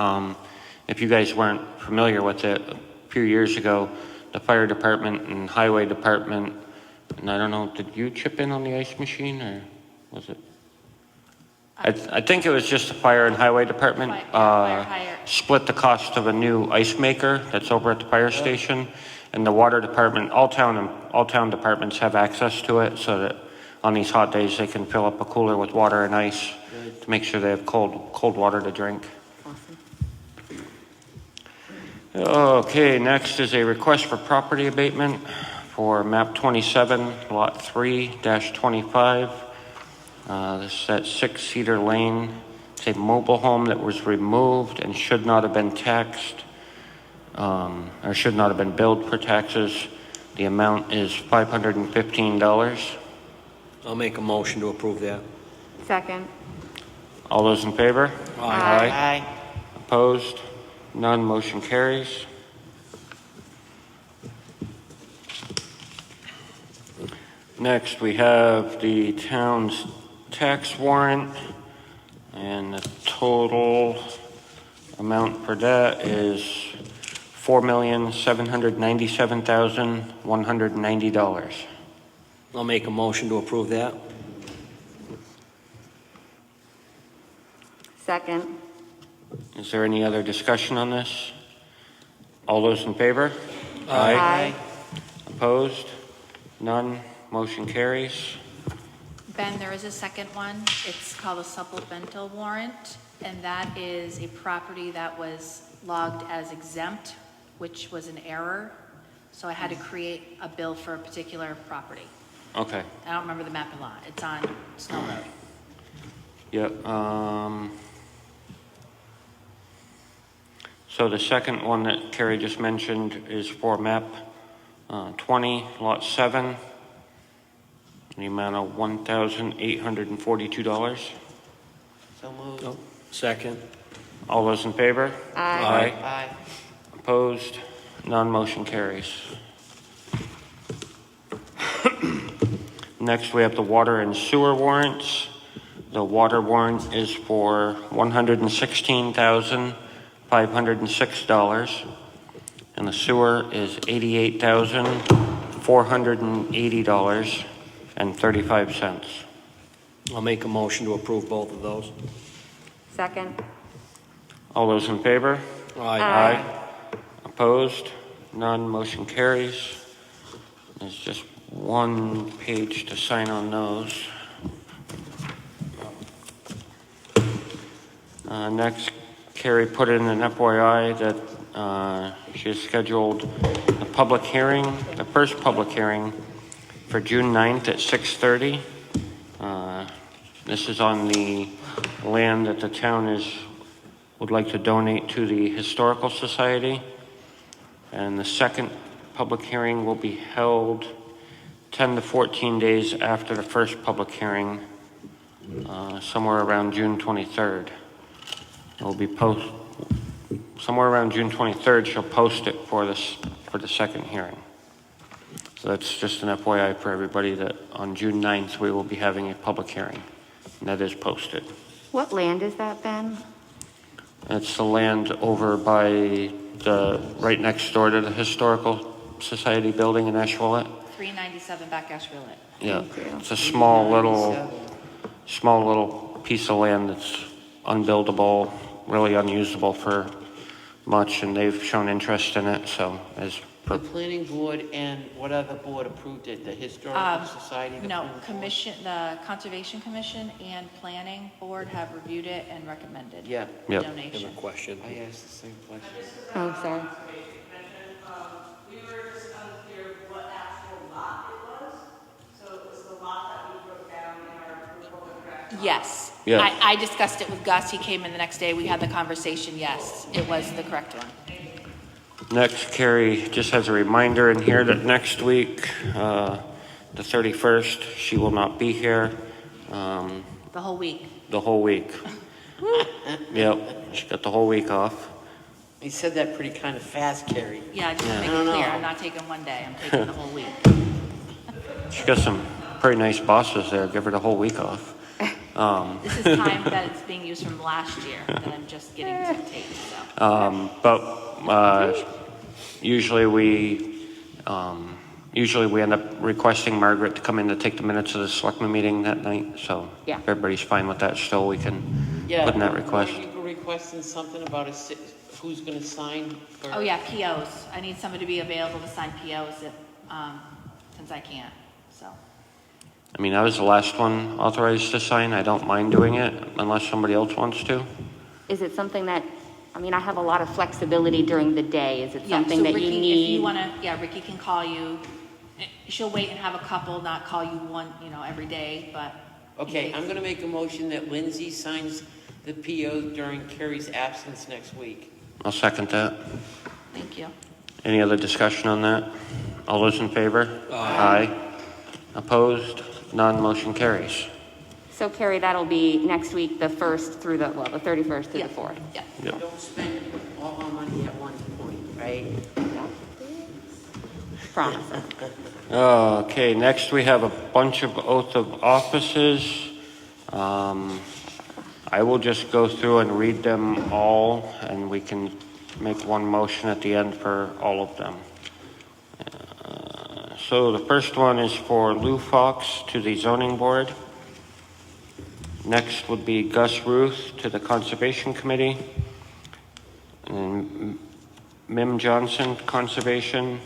[SPEAKER 1] If you guys weren't familiar with it, a few years ago, the fire department and highway department, and I don't know, did you chip in on the ice machine or was it? I think it was just the fire and highway department.
[SPEAKER 8] Fire hire.
[SPEAKER 1] Split the cost of a new ice maker that's over at the fire station. And the water department, all town departments have access to it so that on these hot days they can fill up a cooler with water and ice to make sure they have cold water to drink. Okay, next is a request for property abatement for map 27, lot 3-25. This is at 6 Cedar Lane. It's a mobile home that was removed and should not have been taxed, or should not have been billed for taxes. The amount is $515.
[SPEAKER 9] I'll make a motion to approve that.
[SPEAKER 11] Second.
[SPEAKER 1] All those in favor?
[SPEAKER 7] Aye.
[SPEAKER 1] Opposed? None. Motion carries. Next, we have the town's tax warrant, and the total amount for that is $4,797,190.
[SPEAKER 9] I'll make a motion to approve that.
[SPEAKER 11] Second.
[SPEAKER 1] Is there any other discussion on this? All those in favor?
[SPEAKER 11] Aye.
[SPEAKER 1] Opposed? None. Motion carries.
[SPEAKER 8] Ben, there is a second one. It's called a supplemental warrant, and that is a property that was logged as exempt, which was an error. So I had to create a bill for a particular property.
[SPEAKER 1] Okay.
[SPEAKER 8] I don't remember the map a lot. It's on Snow Road.
[SPEAKER 1] Yep. So the second one that Carrie just mentioned is for map 20, lot 7, the amount of $1,842.
[SPEAKER 7] So moved.
[SPEAKER 9] Oh, second.
[SPEAKER 1] All those in favor?
[SPEAKER 11] Aye.
[SPEAKER 7] Aye.
[SPEAKER 1] Opposed? None. Motion carries. Next, we have the water and sewer warrants. The water warrant is for $116,506, and the sewer is $88,480.35.
[SPEAKER 9] I'll make a motion to approve both of those.
[SPEAKER 11] Second.
[SPEAKER 1] All those in favor?
[SPEAKER 11] Aye.
[SPEAKER 1] Opposed? None. Motion carries. There's just one page to sign on those. Next, Carrie put in an FYI that she has scheduled the public hearing, the first public hearing for June 9th at 6:30. This is on the land that the town would like to donate to the Historical Society. And the second public hearing will be held 10 to 14 days after the first public hearing, somewhere around June 23rd. It will be somewhere around June 23rd, she'll post it for the second hearing. So that's just an FYI for everybody that on June 9th, we will be having a public hearing. And that is posted.
[SPEAKER 11] What land is that, Ben?
[SPEAKER 1] It's the land over by right next door to the Historical Society building in Ashwaulet.
[SPEAKER 8] 397 back Asheville.
[SPEAKER 1] Yeah,
[SPEAKER 11] Thank you.
[SPEAKER 1] it's a small little piece of land that's unbuildable, really unusable for much, and they've shown interest in it, so
[SPEAKER 7] The planning board and what other board approved it? The Historical Society?
[SPEAKER 8] No, commission, the Conservation Commission and Planning Board have reviewed it and recommended
[SPEAKER 7] Yeah,
[SPEAKER 1] Yep.
[SPEAKER 8] donation.
[SPEAKER 9] Question.
[SPEAKER 7] I asked the same question.
[SPEAKER 11] Oh, sorry.
[SPEAKER 4] We were just unclear what actual lot it was. So it was the lot that we wrote down in our approval, correct?
[SPEAKER 8] Yes.
[SPEAKER 1] Yeah.
[SPEAKER 8] I discussed it with Gus. He came in the next day. We had the conversation. Yes, it was the correct one.
[SPEAKER 1] Next, Carrie just has a reminder in here that next week, the 31st, she will not be here
[SPEAKER 8] The whole week.
[SPEAKER 1] the whole week. Yep, she got the whole week off.
[SPEAKER 7] He said that pretty kind of fast, Carrie.
[SPEAKER 8] Yeah, just to
[SPEAKER 1] Yeah.
[SPEAKER 8] make
[SPEAKER 7] I
[SPEAKER 8] it
[SPEAKER 7] don't
[SPEAKER 8] clear,
[SPEAKER 7] know.
[SPEAKER 8] I'm not taking one day. I'm taking the whole week.
[SPEAKER 1] She got some pretty nice bosses there, give her the whole week off.
[SPEAKER 8] This is time that it's being used from last year that I'm just getting to take, so.
[SPEAKER 1] But usually we end up requesting Margaret to come in to take the minutes of the selectmen meeting that night. So
[SPEAKER 11] Yeah.
[SPEAKER 1] if everybody's fine with that still, we can
[SPEAKER 7] Yeah.
[SPEAKER 1] put in that request.
[SPEAKER 7] You were requesting something about who's going to sign for...
[SPEAKER 8] Oh, yeah, POs. I need somebody to be available to sign POs if, since I can't, so.
[SPEAKER 1] I mean, I was the last one authorized to sign. I don't mind doing it unless somebody else wants to.
[SPEAKER 11] Is it something that, I mean, I have a lot of flexibility during the day. Is it
[SPEAKER 8] Yeah,
[SPEAKER 11] something
[SPEAKER 8] so
[SPEAKER 11] that
[SPEAKER 8] Ricky,
[SPEAKER 11] you
[SPEAKER 8] if
[SPEAKER 11] need?
[SPEAKER 8] you wanna, yeah, Ricky can call you. She'll wait and have a couple, not call you one, every day, but.
[SPEAKER 7] Okay, I'm going to make a motion that Lindsay signs the PO during Carrie's absence next week.
[SPEAKER 1] I'll second that.
[SPEAKER 8] Thank you.
[SPEAKER 1] Any other discussion on that? All those in favor? Aye. Opposed? None. Motion carries.
[SPEAKER 11] So Carrie, that'll be next week, the 1st through the 31st through the 4th.
[SPEAKER 8] Yeah.
[SPEAKER 1] Yep.
[SPEAKER 7] Don't spend all our money at one point, right?
[SPEAKER 11] Promise.
[SPEAKER 1] Okay, next we have a bunch of oath of offices. I will just go through and read them all, and we can make one motion at the end for all of them. So the first one is for Lou Fox to the Zoning Board. Next would be Gus Ruth to the Conservation Committee. And Mim Johnson, Conservation.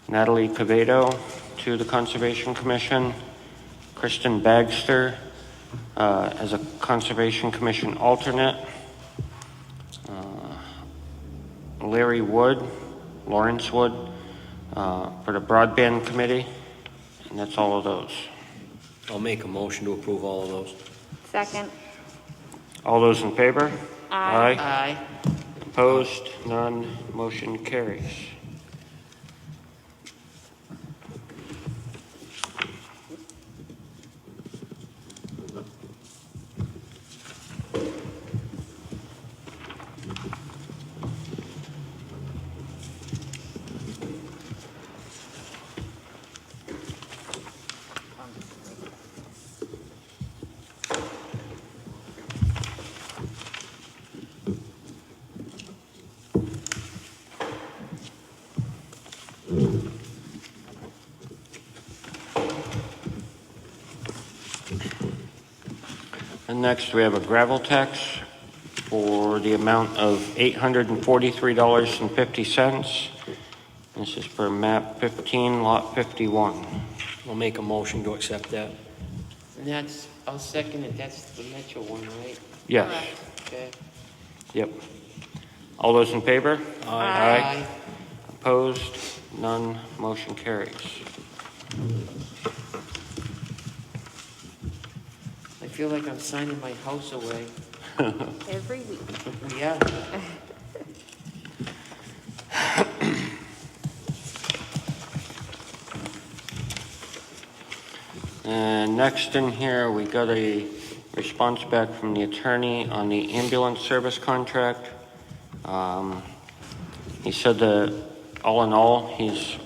[SPEAKER 1] Natalie Cavedo to the Conservation Commission. Kristen Bagster as a Conservation Commission alternate. Larry Wood, Lawrence Wood, for the Broadband Committee. And that's all of those.
[SPEAKER 9] I'll make a motion to approve all of those.
[SPEAKER 11] Second.
[SPEAKER 1] All those in favor?
[SPEAKER 11] Aye.
[SPEAKER 7] Aye.
[SPEAKER 1] Opposed? None. Motion carries. And next, we have a gravel tax for the amount of $843.50. This is for map 15, lot 51.
[SPEAKER 9] I'll make a motion to accept that.
[SPEAKER 7] And I'll second it. That's the Metro one, right?
[SPEAKER 1] Yes.
[SPEAKER 8] Correct.
[SPEAKER 7] Okay.
[SPEAKER 1] Yep. All those in favor?
[SPEAKER 7] Aye.
[SPEAKER 1] Opposed? None. Motion carries.
[SPEAKER 7] I feel like I'm signing my house away.
[SPEAKER 11] Every week.
[SPEAKER 7] Yeah.
[SPEAKER 1] And next in here, we got a response back from the attorney on the ambulance service contract. He said that all in all, he's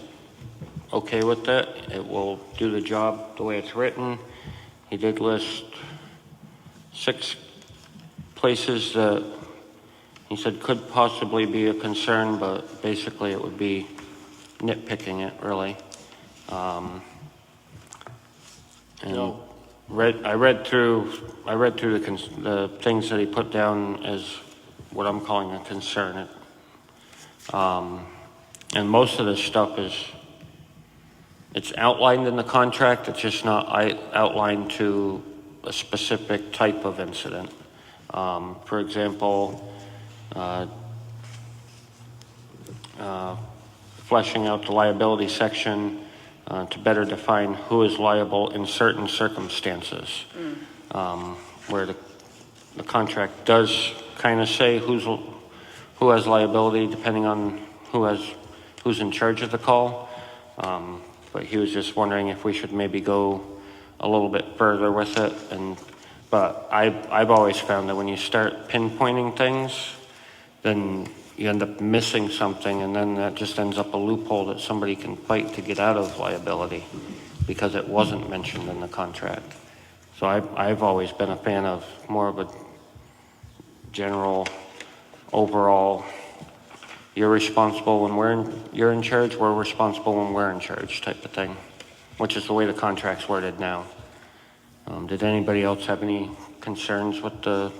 [SPEAKER 1] okay with it. It will do the job the way it's written. He did list 6 places that he said could possibly be a concern, but basically it would be nitpicking it, really. And
[SPEAKER 9] No.
[SPEAKER 1] I read through the things that he put down as what I'm calling a concern. And most of this stuff it's outlined in the contract. It's just not outlined to a specific type of incident. For example, fleshing out the liability section to better define who is liable in certain circumstances, where the contract does kind of say who has liability depending on who's in charge of the call. But he was just wondering if we should maybe go a little bit further with it. But I've always found that when you start pinpointing things, then you end up missing something, and then that just ends up a loophole that somebody can fight to get out of liability because it wasn't mentioned in the contract. So I've always been a fan of more of a general, overall, you're responsible when you're in charge, we're responsible when we're in charge type of thing, which is the way the contract's worded now. Did anybody else have any concerns with the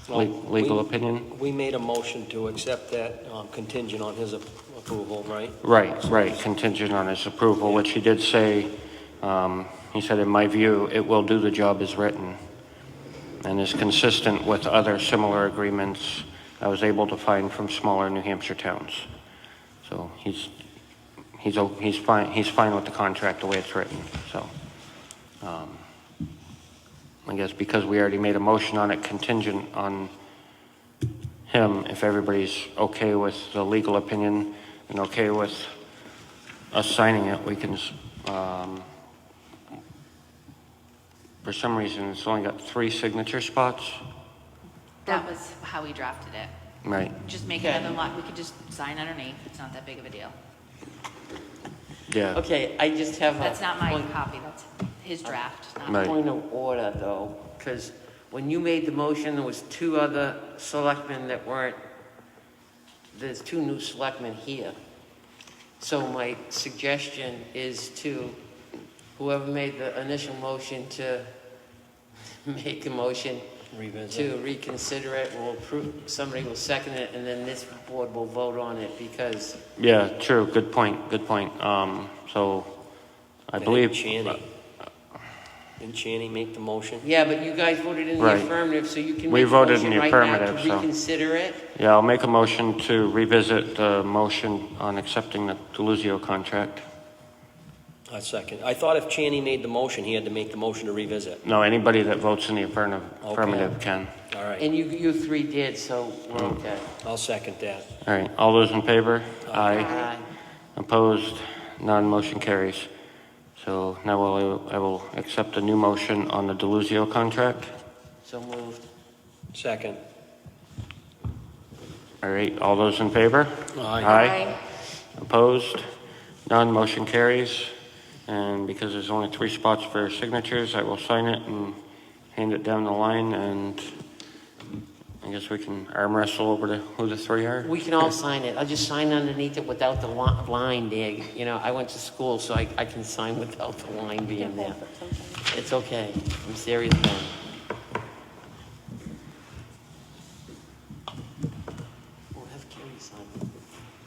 [SPEAKER 1] legal opinion?
[SPEAKER 9] We made a motion to accept that contingent on his approval, right?
[SPEAKER 1] Right, contingent on his approval, which he did say, he said, in my view, it will do the job as written and is consistent with other similar agreements I was able to find from smaller New Hampshire towns. So he's fine with the contract the way it's written. So I guess because we already made a motion on it contingent on him, if everybody's okay with the legal opinion and okay with us signing it, we can, for some reason, it's only got 3 signature spots.
[SPEAKER 8] That was how we drafted it.
[SPEAKER 1] Right.
[SPEAKER 8] Just make another lot, we could just sign underneath, it's not that big of a deal.
[SPEAKER 1] Yeah.
[SPEAKER 7] Okay, I just have a
[SPEAKER 8] That's not my
[SPEAKER 7] point-
[SPEAKER 8] copy, that's his draft, not
[SPEAKER 1] Right.
[SPEAKER 7] point of order, though, because when you made the motion, there was 2 other selectmen that weren't, there's 2 new selectmen here. So my suggestion is to, whoever made the initial motion to make a motion to reconsider it, will approve, somebody will second it, and then this board will vote on it, because
[SPEAKER 1] Yeah, true. Good point. So I believe.
[SPEAKER 9] Didn't Channing make the motion?
[SPEAKER 7] yeah, but you guys voted in the
[SPEAKER 1] Right.
[SPEAKER 7] affirmative, so you can
[SPEAKER 1] We
[SPEAKER 7] make a
[SPEAKER 1] voted in
[SPEAKER 7] motion
[SPEAKER 1] the
[SPEAKER 7] right now
[SPEAKER 1] affirmative,
[SPEAKER 7] to
[SPEAKER 1] so-
[SPEAKER 7] reconsider it.
[SPEAKER 1] Yeah, I'll make a motion to revisit the motion on accepting the Deluzio contract.
[SPEAKER 9] A second. I thought if Channing made the motion, he had to make the motion to revisit.
[SPEAKER 1] No, anybody that votes in the affirmative can.
[SPEAKER 9] All right,
[SPEAKER 7] And you 3 did, so we're okay.
[SPEAKER 9] I'll second that.
[SPEAKER 1] All right, all those in favor? Aye.
[SPEAKER 7] Aye.
[SPEAKER 1] Opposed? None, motion carries. So now I will accept a new motion on the Deluzio contract.
[SPEAKER 7] So moved.
[SPEAKER 9] Second.
[SPEAKER 1] All right, all those in favor?
[SPEAKER 9] Aye.
[SPEAKER 1] Opposed? None, motion carries. And because there's only 3 spots for signatures, I will sign it and hand it down the line, and I guess we can arm wrestle over to who the 3 are.
[SPEAKER 7] We can all sign it. I'll just sign underneath it without the line there. You know, I went to school, so I can sign without the line being there. It's okay. I'm serious now. We'll have Kerry sign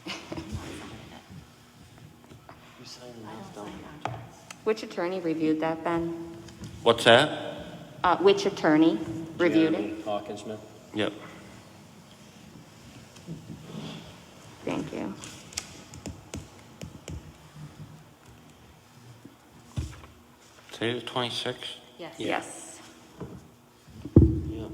[SPEAKER 7] it. You sign the next one.
[SPEAKER 11] Which attorney reviewed that, Ben?
[SPEAKER 1] What's that?
[SPEAKER 11] Which attorney reviewed it?
[SPEAKER 9] Jeremy Hawkinsmith.
[SPEAKER 1] Yep. Today the 26th?
[SPEAKER 8] Yes.
[SPEAKER 11] Yes.
[SPEAKER 1] Yeah.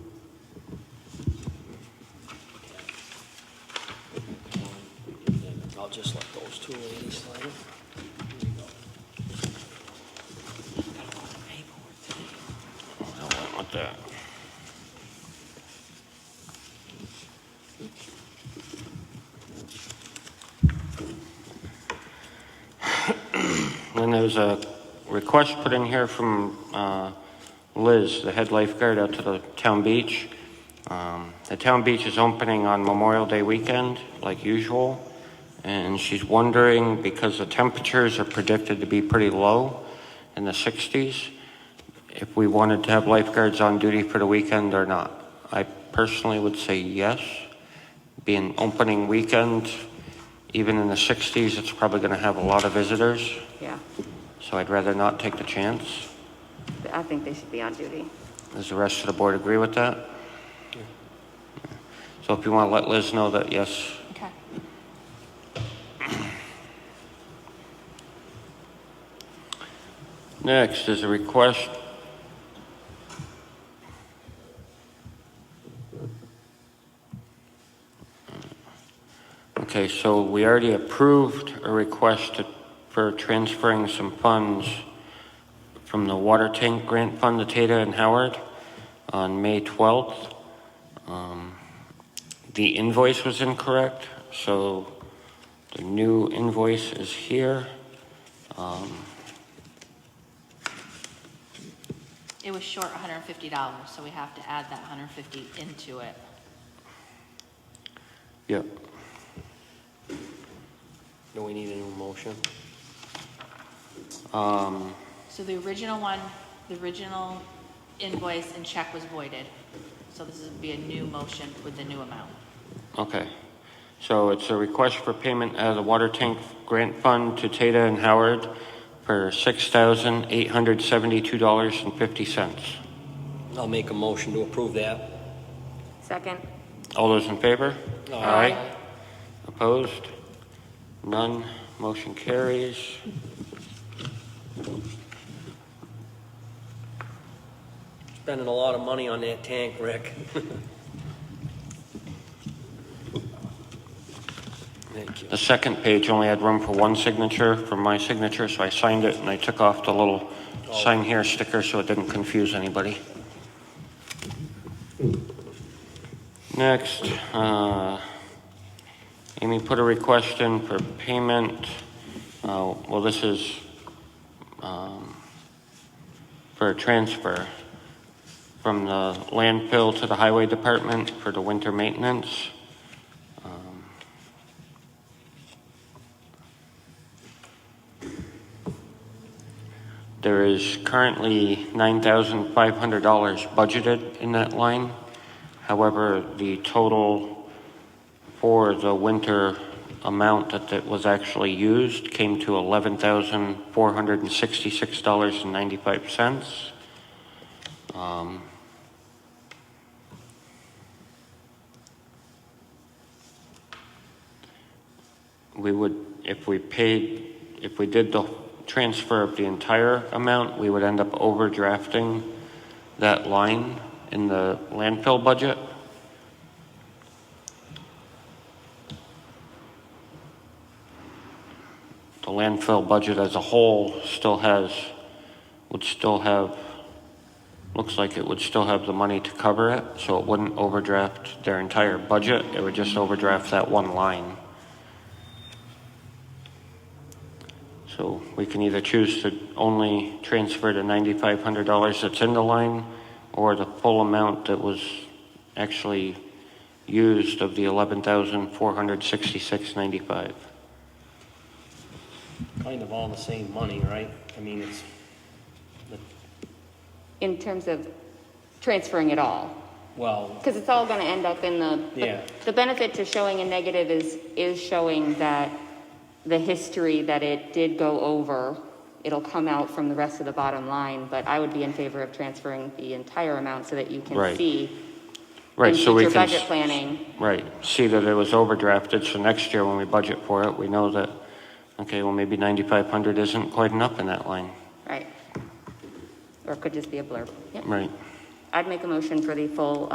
[SPEAKER 9] I'll just let those two ladies sign it.
[SPEAKER 1] I went with that. Then there's a request put in here from Liz, the head lifeguard out to the town beach. The town beach is opening on Memorial Day weekend, like usual, and she's wondering, because the temperatures are predicted to be pretty low in the 60s, if we wanted to have lifeguards on duty for the weekend or not. I personally would say yes. Being opening weekend, even in the 60s, it's probably going to have a lot of visitors,
[SPEAKER 11] Yeah.
[SPEAKER 1] so I'd rather not take the chance.
[SPEAKER 11] I think they should be on duty.
[SPEAKER 1] Does the rest of the board agree with that? So if you want to let Liz know that, yes.
[SPEAKER 8] Okay.
[SPEAKER 1] Next is a request. Okay, so we already approved a request for transferring some funds from the water tank grant fund to Tata and Howard on May 12th. The invoice was incorrect, so the new invoice is here.
[SPEAKER 8] It was short $150, so we have to add that $150 into it.
[SPEAKER 1] Yep.
[SPEAKER 9] Do we need a new motion?
[SPEAKER 8] So the original one, the original invoice and check was voided. So this would be a new motion with the new amount.
[SPEAKER 1] Okay, so it's a request for payment out of the water tank grant fund to Tata and Howard for $6,872.50.
[SPEAKER 9] I'll make a motion to approve that.
[SPEAKER 11] Second?
[SPEAKER 1] All those in favor?
[SPEAKER 9] Aye.
[SPEAKER 1] Opposed? None. Motion carries.
[SPEAKER 9] Spending a lot of money on that tank, Rick. Thank you.
[SPEAKER 1] The second page only had room for one signature for my signature, so I signed it and I took off the little sign here sticker so it didn't confuse anybody. Next, Amy put a request in for payment. Well, this is for a transfer from the landfill to the highway department for the winter maintenance. There is currently $9,500 budgeted in that line. However, the total for the winter amount that was actually used came to $11,466.95. We would, if we did the transfer of the entire amount, we would end up overdrafting that line in the landfill budget. The landfill budget as a whole looks like it would still have the money to cover it, so it wouldn't overdraft their entire budget, it would just overdraft that one line. So we can either choose to only transfer the $9,500 that's in the line, or the full amount that was actually used of the $11,466.95.
[SPEAKER 9] Kind of all the same money, right? I mean, it's,
[SPEAKER 11] In terms of transferring it all?
[SPEAKER 9] well,
[SPEAKER 11] Because it's all going to end up in
[SPEAKER 9] Yeah.
[SPEAKER 11] the benefit to showing a negative is showing that the history that it did go over, it'll come out from the rest of the bottom line, but I would be in favor of transferring the entire amount so that you can
[SPEAKER 1] Right.
[SPEAKER 11] see
[SPEAKER 1] Right,
[SPEAKER 11] in
[SPEAKER 1] so we
[SPEAKER 11] future
[SPEAKER 1] can
[SPEAKER 11] budget planning.
[SPEAKER 1] Right, see that it was overdrafted, so next year when we budget for it, we know that, okay, well, maybe 9,500 isn't quite enough in that line.
[SPEAKER 11] Right. or it could just be a blurb. Yep.
[SPEAKER 1] Right.
[SPEAKER 11] I'd make a motion for the full,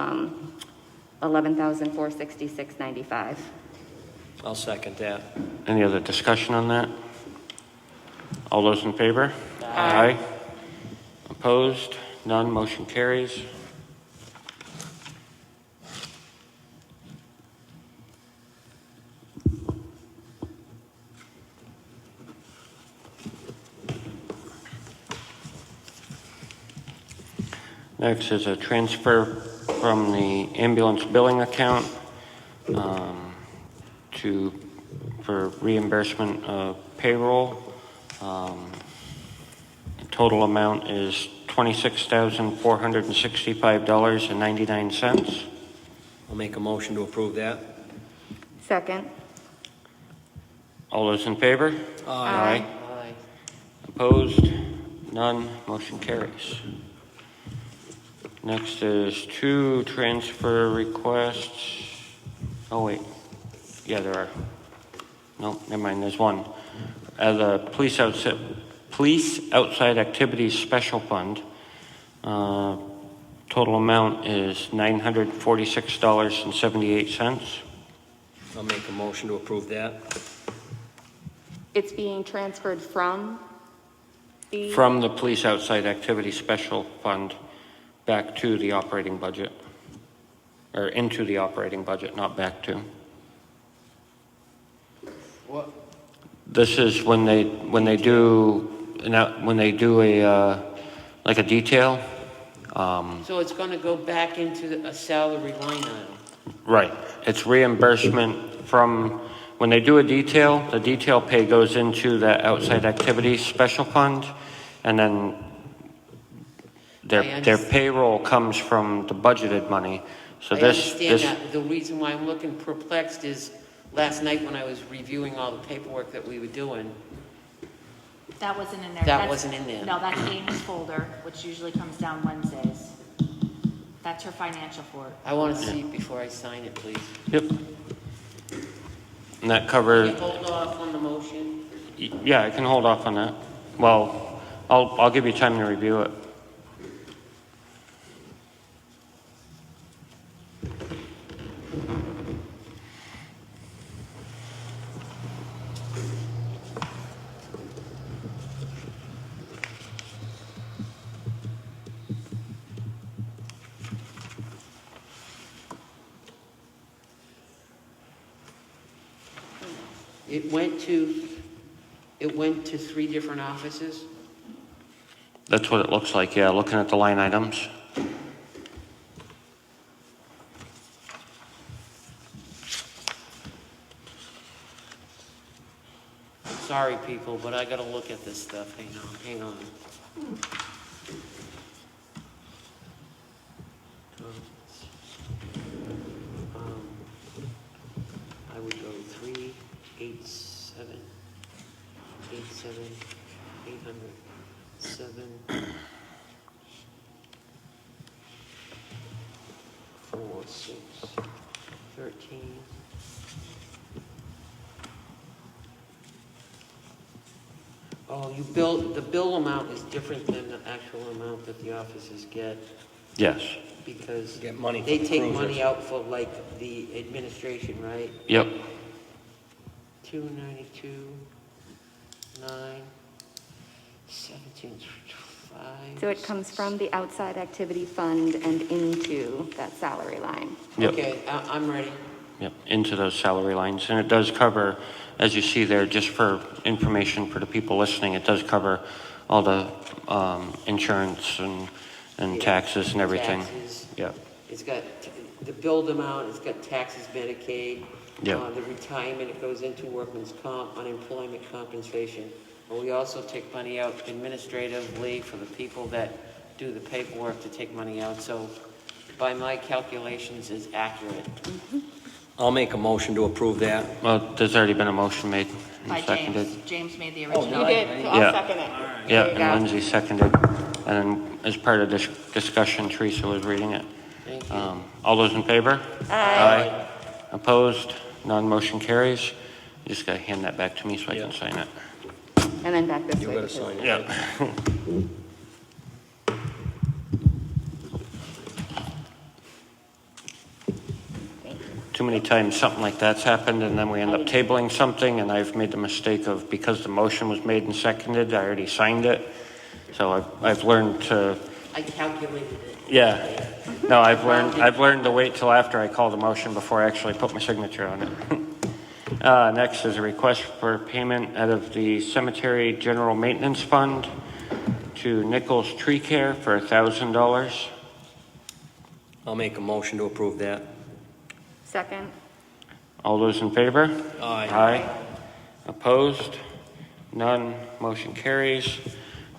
[SPEAKER 11] 11,466.95.
[SPEAKER 9] I'll second that.
[SPEAKER 1] Any other discussion on that? All those in favor? Aye. Opposed? None, motion carries. Next is a transfer from the ambulance billing account for reimbursement of payroll. The total amount is $26,465.99.
[SPEAKER 9] I'll make a motion to approve that.
[SPEAKER 11] Second.
[SPEAKER 1] All those in favor?
[SPEAKER 11] Aye.
[SPEAKER 7] Aye.
[SPEAKER 1] Opposed? None. Motion carries. Next is 2 transfer requests. Oh, wait. Yeah, there are. No, never mind. There's one. The police outside activities special fund. Total amount is $946.78.
[SPEAKER 9] I'll make a motion to approve that.
[SPEAKER 11] It's being transferred from the...
[SPEAKER 1] From the police outside activities special fund back to the operating budget. Or into the operating budget, not back to.
[SPEAKER 7] What?
[SPEAKER 1] This is when they do a like a detail.
[SPEAKER 7] So it's going to go back into a salary line item.
[SPEAKER 1] Right. It's reimbursement from when they do a detail. The detail pay goes into the outside activities special fund, and then their payroll comes from the budgeted money. So
[SPEAKER 7] I understand that. The reason why I'm looking perplexed is last night when I was reviewing all the paperwork that we were doing,
[SPEAKER 8] That wasn't in there.
[SPEAKER 7] That
[SPEAKER 8] That's-
[SPEAKER 7] wasn't in there.
[SPEAKER 8] No, that's Amy's folder, which usually comes down Wednesdays. That's her financial for.
[SPEAKER 7] I want to see it before I sign it, please.
[SPEAKER 1] Yep. And that
[SPEAKER 7] Can
[SPEAKER 1] covers.
[SPEAKER 7] you hold off on the motion?
[SPEAKER 1] Yeah, I can hold off on that. Well, I'll give you time to review it.
[SPEAKER 7] It went to 3 different offices?
[SPEAKER 1] That's what it looks like, yeah, looking at the line items.
[SPEAKER 7] Sorry, people, but I gotta look at this stuff. Hang on. I would go 3, 8, 7, 8, 7, 800, 7, 4, 6, 13. Oh, the bill amount is different than the actual amount that the offices get
[SPEAKER 1] Yes.
[SPEAKER 7] because
[SPEAKER 9] Get money
[SPEAKER 7] they
[SPEAKER 9] from
[SPEAKER 7] take
[SPEAKER 9] cruisers.
[SPEAKER 7] money out for like the administration, right?
[SPEAKER 1] Yep.
[SPEAKER 7] 292, 9, 17, 5.
[SPEAKER 11] So it comes from the outside activity fund and into that salary line.
[SPEAKER 1] Yep.
[SPEAKER 7] Okay, I'm ready.
[SPEAKER 1] Yep, into those salary lines. And it does cover, as you see there, just for information for the people listening, it does cover all the insurance and
[SPEAKER 7] Yeah,
[SPEAKER 1] taxes and everything.
[SPEAKER 7] Taxes.
[SPEAKER 1] Yep.
[SPEAKER 7] It's got the billed amount, it's got taxes, Medicaid.
[SPEAKER 1] Yeah.
[SPEAKER 7] The retirement, it goes into workman's comp, unemployment compensation. But we also take money out administratively for the people that do the paperwork to take money out. So by my calculations is accurate.
[SPEAKER 9] I'll make a motion to approve that.
[SPEAKER 1] Well, there's already been a motion made
[SPEAKER 8] By
[SPEAKER 1] and seconded.
[SPEAKER 8] James. James made the
[SPEAKER 9] Oh,
[SPEAKER 8] original.
[SPEAKER 9] no.
[SPEAKER 11] You did, so I'll
[SPEAKER 1] Yeah.
[SPEAKER 11] second it.
[SPEAKER 1] Yeah,
[SPEAKER 11] There you
[SPEAKER 1] and
[SPEAKER 11] go.
[SPEAKER 1] Lindsay seconded. And then as part of this discussion, Teresa was reading it.
[SPEAKER 7] Thank you.
[SPEAKER 1] All those in favor? Aye. Opposed? None, motion carries. You just gotta hand that back to me so I can sign it.
[SPEAKER 11] And then back this
[SPEAKER 9] You
[SPEAKER 11] way.
[SPEAKER 9] gotta
[SPEAKER 11] too.
[SPEAKER 9] sign it.
[SPEAKER 1] Yeah. too many times something like that's happened, and then we end up tabling something, and I've made the mistake of, because the motion was made and seconded, I already signed it. So I've learned to,
[SPEAKER 7] I calculated it.
[SPEAKER 1] yeah. No, I've learned to wait till after I call the motion before I actually put my signature on it. Next is a request for payment out of the Cemetery General Maintenance Fund to Nichols Tree Care for $1,000.
[SPEAKER 9] I'll make a motion to approve that.
[SPEAKER 11] Second.
[SPEAKER 1] All those in favor?
[SPEAKER 9] Aye.
[SPEAKER 1] Aye. Opposed? None. Motion carries.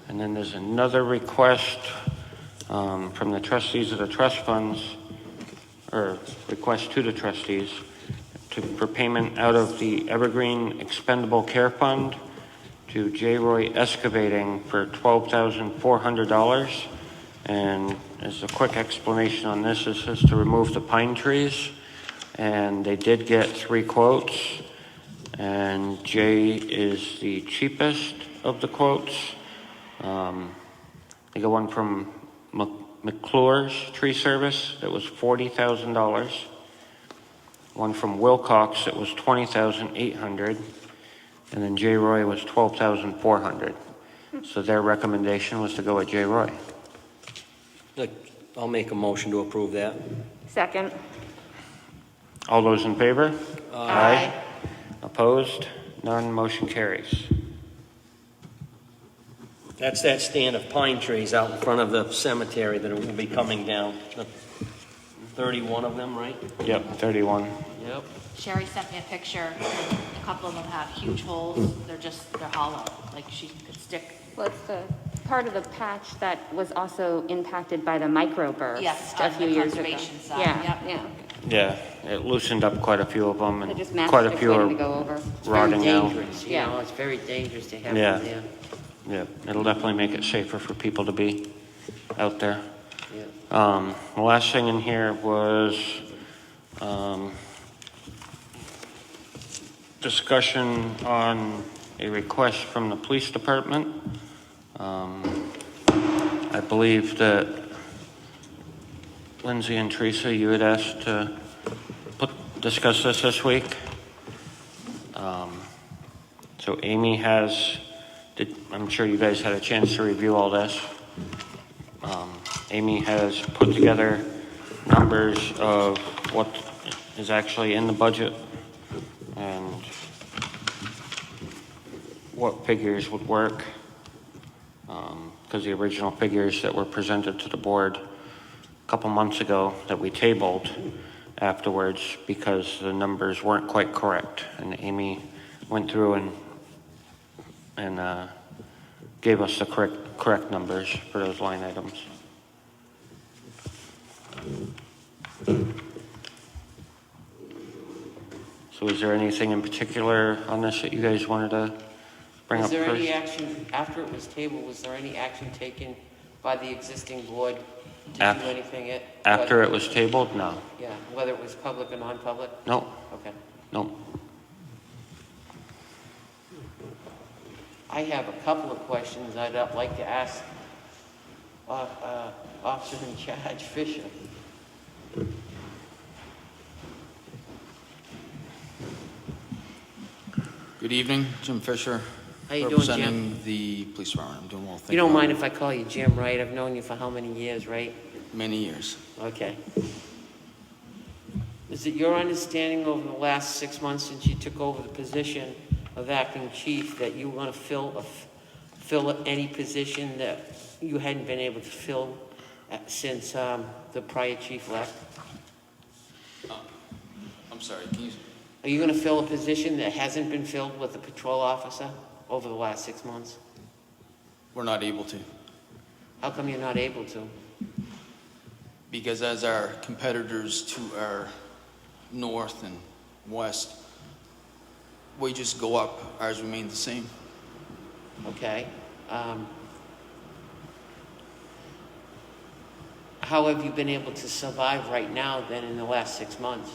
[SPEAKER 1] And then there's another request from the trustees of the trust funds, or request to the trustees for payment out of the Evergreen Expendable Care Fund to J. Roy Excavating for $12,400. And as a quick explanation on this, this is to remove the pine trees. And they did get 3 quotes. And J is the cheapest of the quotes. They got one from McClure's Tree Service that was $40,000. One from Wilcox that was $20,800. And then J. Roy was $12,400. So their recommendation was to go with J. Roy.
[SPEAKER 9] I'll make a motion to approve that.
[SPEAKER 11] Second.
[SPEAKER 1] All those in favor?
[SPEAKER 11] Aye.
[SPEAKER 1] Opposed? None. Motion carries.
[SPEAKER 9] That's that stand of pine trees out in front of the cemetery that will be coming down. The 31 of them, right?
[SPEAKER 1] Yep, 31.
[SPEAKER 9] Yep.
[SPEAKER 8] Sherry sent me a picture, and a couple of them have huge holes. They're hollow, like she could stick.
[SPEAKER 11] Well, it's the part of the patch that was also impacted by the microburst
[SPEAKER 8] Yes,
[SPEAKER 11] a
[SPEAKER 8] on
[SPEAKER 11] few
[SPEAKER 8] the
[SPEAKER 11] years ago.
[SPEAKER 8] conservation side,
[SPEAKER 11] Yeah,
[SPEAKER 8] yep.
[SPEAKER 11] yeah.
[SPEAKER 1] Yeah, it loosened up quite a few of them,
[SPEAKER 11] They're
[SPEAKER 1] and
[SPEAKER 11] just
[SPEAKER 1] quite a
[SPEAKER 11] mastic
[SPEAKER 1] few
[SPEAKER 11] waiting to
[SPEAKER 1] are
[SPEAKER 11] go over.
[SPEAKER 7] It's very
[SPEAKER 1] rotting out.
[SPEAKER 7] dangerous, you
[SPEAKER 11] Yeah.
[SPEAKER 7] know, it's very dangerous to have
[SPEAKER 1] Yeah.
[SPEAKER 7] them there.
[SPEAKER 1] Yeah, it'll definitely make it safer for people to be out there.
[SPEAKER 7] Yeah.
[SPEAKER 1] The last thing in here was discussion on a request from the police department. I believe that Lindsay and Teresa, you had asked to discuss this week. So Amy I'm sure you guys had a chance to review all this. Amy has put together numbers of what is actually in the budget and what figures would work. Because the original figures that were presented to the board a couple months ago that we tabled afterwards because the numbers weren't quite correct. And Amy went through and gave us the correct numbers for those line items. So is there anything in particular on this that you guys wanted to bring
[SPEAKER 7] Was
[SPEAKER 1] up
[SPEAKER 7] there
[SPEAKER 1] first?
[SPEAKER 7] any action, after it was tabled, was there any action taken by the existing board to do anything?
[SPEAKER 1] After it was tabled? No.
[SPEAKER 7] Yeah, whether it was public or non-public?
[SPEAKER 1] No.
[SPEAKER 7] Okay.
[SPEAKER 1] No.
[SPEAKER 7] I have a couple of questions I'd like to ask Officer in Charge Fisher.
[SPEAKER 12] Good evening, Jim Fisher.
[SPEAKER 7] How you doing, Jim?
[SPEAKER 12] Representing the police department. I'm doing well, thank
[SPEAKER 7] You don't mind if I call you Jim, right? I've known you for how many years, right?
[SPEAKER 12] Many years.
[SPEAKER 7] Okay. Is it your understanding over the last 6 months since you took over the position of acting chief that you want to fill any position that you hadn't been able to fill since the prior chief left?
[SPEAKER 12] I'm sorry, can you?
[SPEAKER 7] Are you going to fill a position that hasn't been filled with a patrol officer over the last 6 months?
[SPEAKER 12] We're not able to.
[SPEAKER 7] How come you're not able to?
[SPEAKER 12] Because as our competitors to our north and west, wages go up, ours remain the same.
[SPEAKER 7] Okay. How have you been able to survive right now then in the last 6 months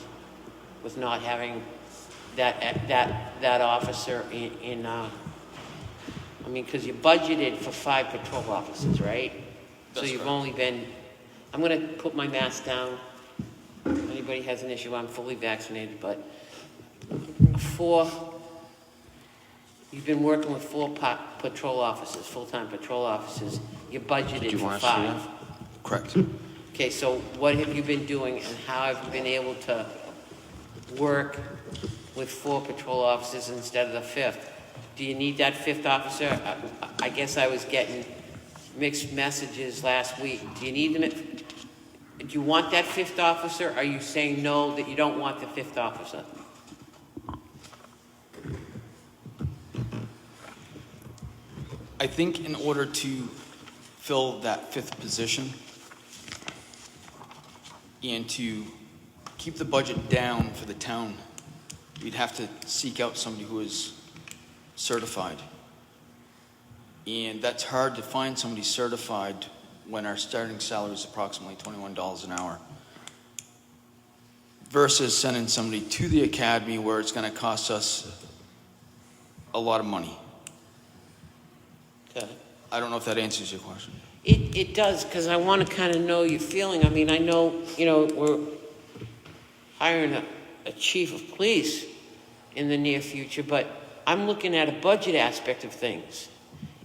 [SPEAKER 7] with not having that officer in I mean, because you budgeted for 5 patrol officers, right?
[SPEAKER 12] That's
[SPEAKER 7] So you've
[SPEAKER 12] correct.
[SPEAKER 7] only been, I'm going to put my mask down. Anybody everybody has an issue, I'm fully vaccinated, but you've been working with 4 patrol officers, full-time patrol officers. You budgeted
[SPEAKER 1] you
[SPEAKER 7] for
[SPEAKER 1] wanna see
[SPEAKER 7] 5.
[SPEAKER 1] that?
[SPEAKER 12] Correct.
[SPEAKER 7] Okay, so what have you been doing and how have you been able to work with 4 patrol officers instead of the 5th? Do you need that 5th officer? I guess I was getting mixed messages last week. Do you need them? Do you want that 5th officer? Are you saying no, that you don't want the 5th officer?
[SPEAKER 12] I think in order to fill that 5th position and to keep the budget down for the town, we'd have to seek out somebody who is certified. And that's hard to find somebody certified when our starting salary is approximately $21 an hour. Versus sending somebody to the academy where it's going to cost us a lot of money.
[SPEAKER 7] Okay.
[SPEAKER 12] I don't know if that answers your question.
[SPEAKER 7] It does, because I want to kind of know your feeling. I mean, I know, we're hiring a chief of police in the near future, but I'm looking at a budget aspect of things.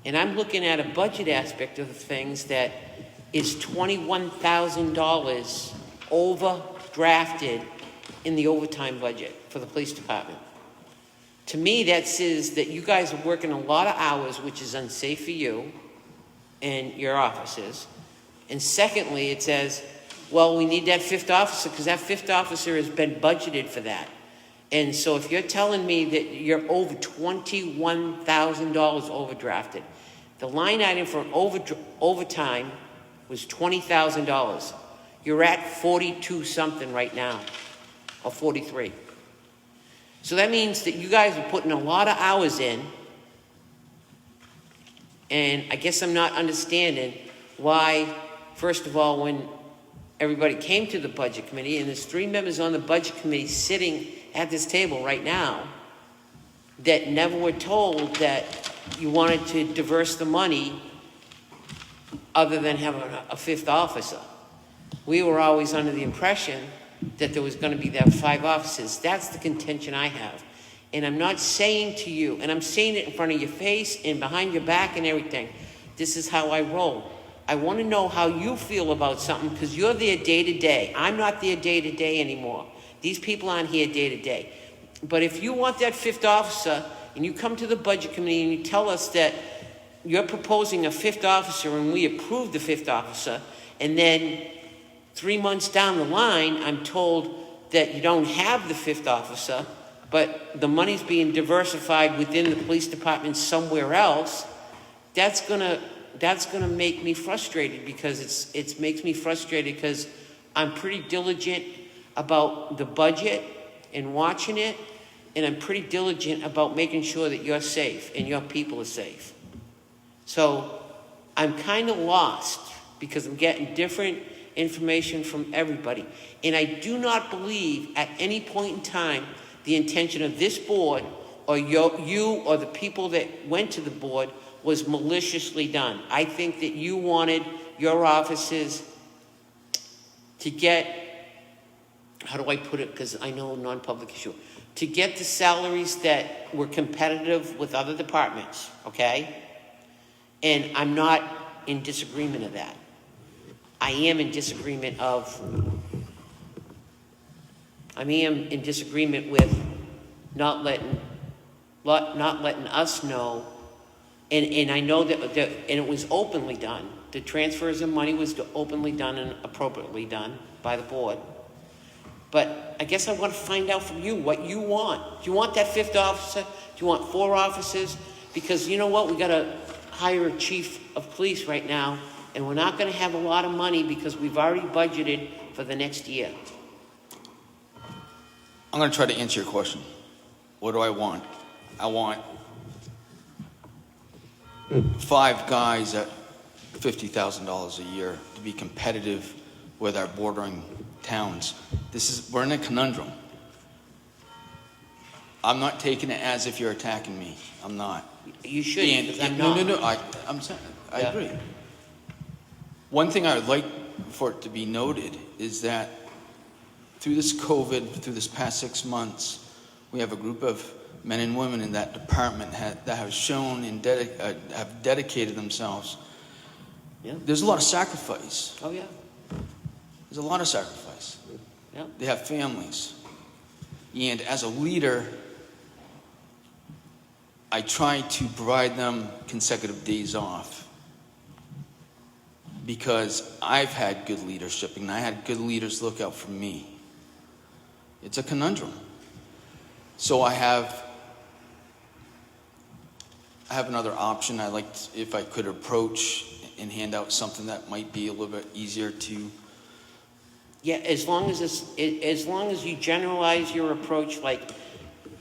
[SPEAKER 7] And I'm looking at a budget aspect of things that is $21,000 overdrafted in the overtime budget for the police department. To me, that says that you guys are working a lot of hours, which is unsafe for you and your officers. And secondly, it says, well, we need that 5th officer because that 5th officer has been budgeted for that. And so if you're telling me that you're over $21,000 overdrafted, the line item for overtime was $20,000. You're at 42 something right now, or 43. So that means that you guys are putting a lot of hours in, and I guess I'm not understanding why, first of all, when everybody came to the budget committee, and there's 3 members on the budget committee sitting at this table right now that never were told that you wanted to diverse the money other than having a 5th officer. We were always under the impression that there was going to be that 5 officers. That's the contention I have. And I'm not saying to you, and I'm saying it in front of your face and behind your back and everything, this is how I roll. I want to know how you feel about something because you're there day to day. I'm not there day to day anymore. These people aren't here day to day. But if you want that 5th officer and you come to the budget committee and you tell us that you're proposing a 5th officer and we approve the 5th officer, and then 3 months down the line, I'm told that you don't have the 5th officer, but the money's being diversified within the police department somewhere else, that's gonna make me frustrated because it makes me frustrated because I'm pretty diligent about the budget and watching it, and I'm pretty diligent about making sure that you're safe and your people are safe. So I'm kind of lost because I'm getting different information from everybody. And I do not believe at any point in time the intention of this board or you or the people that went to the board was maliciously done. I think that you wanted your offices to get, how do I put it, because I know non-public issue, to get the salaries that were competitive with other departments, okay? And I'm not in disagreement of that. I am in disagreement with not letting us know, and I know that and it was openly done. The transfers of money was openly done and appropriately done by the board. But I guess I want to find out from you what you want. Do you want that 5th officer? Do you want 4 officers? Because you know what? We got to hire a chief of police right now, and we're not going to have a lot of money because we've already budgeted for the next year.
[SPEAKER 12] I'm going to try to answer your question. What do I want? I want 5 guys at $50,000 a year to be competitive with our bordering towns. We're in a conundrum. I'm not taking it as if you're attacking me. I'm not.
[SPEAKER 7] You shouldn't, because I'm not.
[SPEAKER 12] No. I'm saying, I agree. One thing I would like for it to be noted is that through this COVID, through this past 6 months, we have a group of men and women in that department that have shown and have dedicated themselves.
[SPEAKER 7] Yeah.
[SPEAKER 12] There's a lot of sacrifice.
[SPEAKER 7] Oh, yeah.
[SPEAKER 12] There's a lot of sacrifice.
[SPEAKER 7] Yeah.
[SPEAKER 12] They have families. And as a leader, I try to provide them consecutive days off because I've had good leadership and I had good leaders look out for me. It's a conundrum. So I have another option. I like if I could approach and hand out something that might be a little bit easier to.
[SPEAKER 7] Yeah, as long as you generalize your approach, like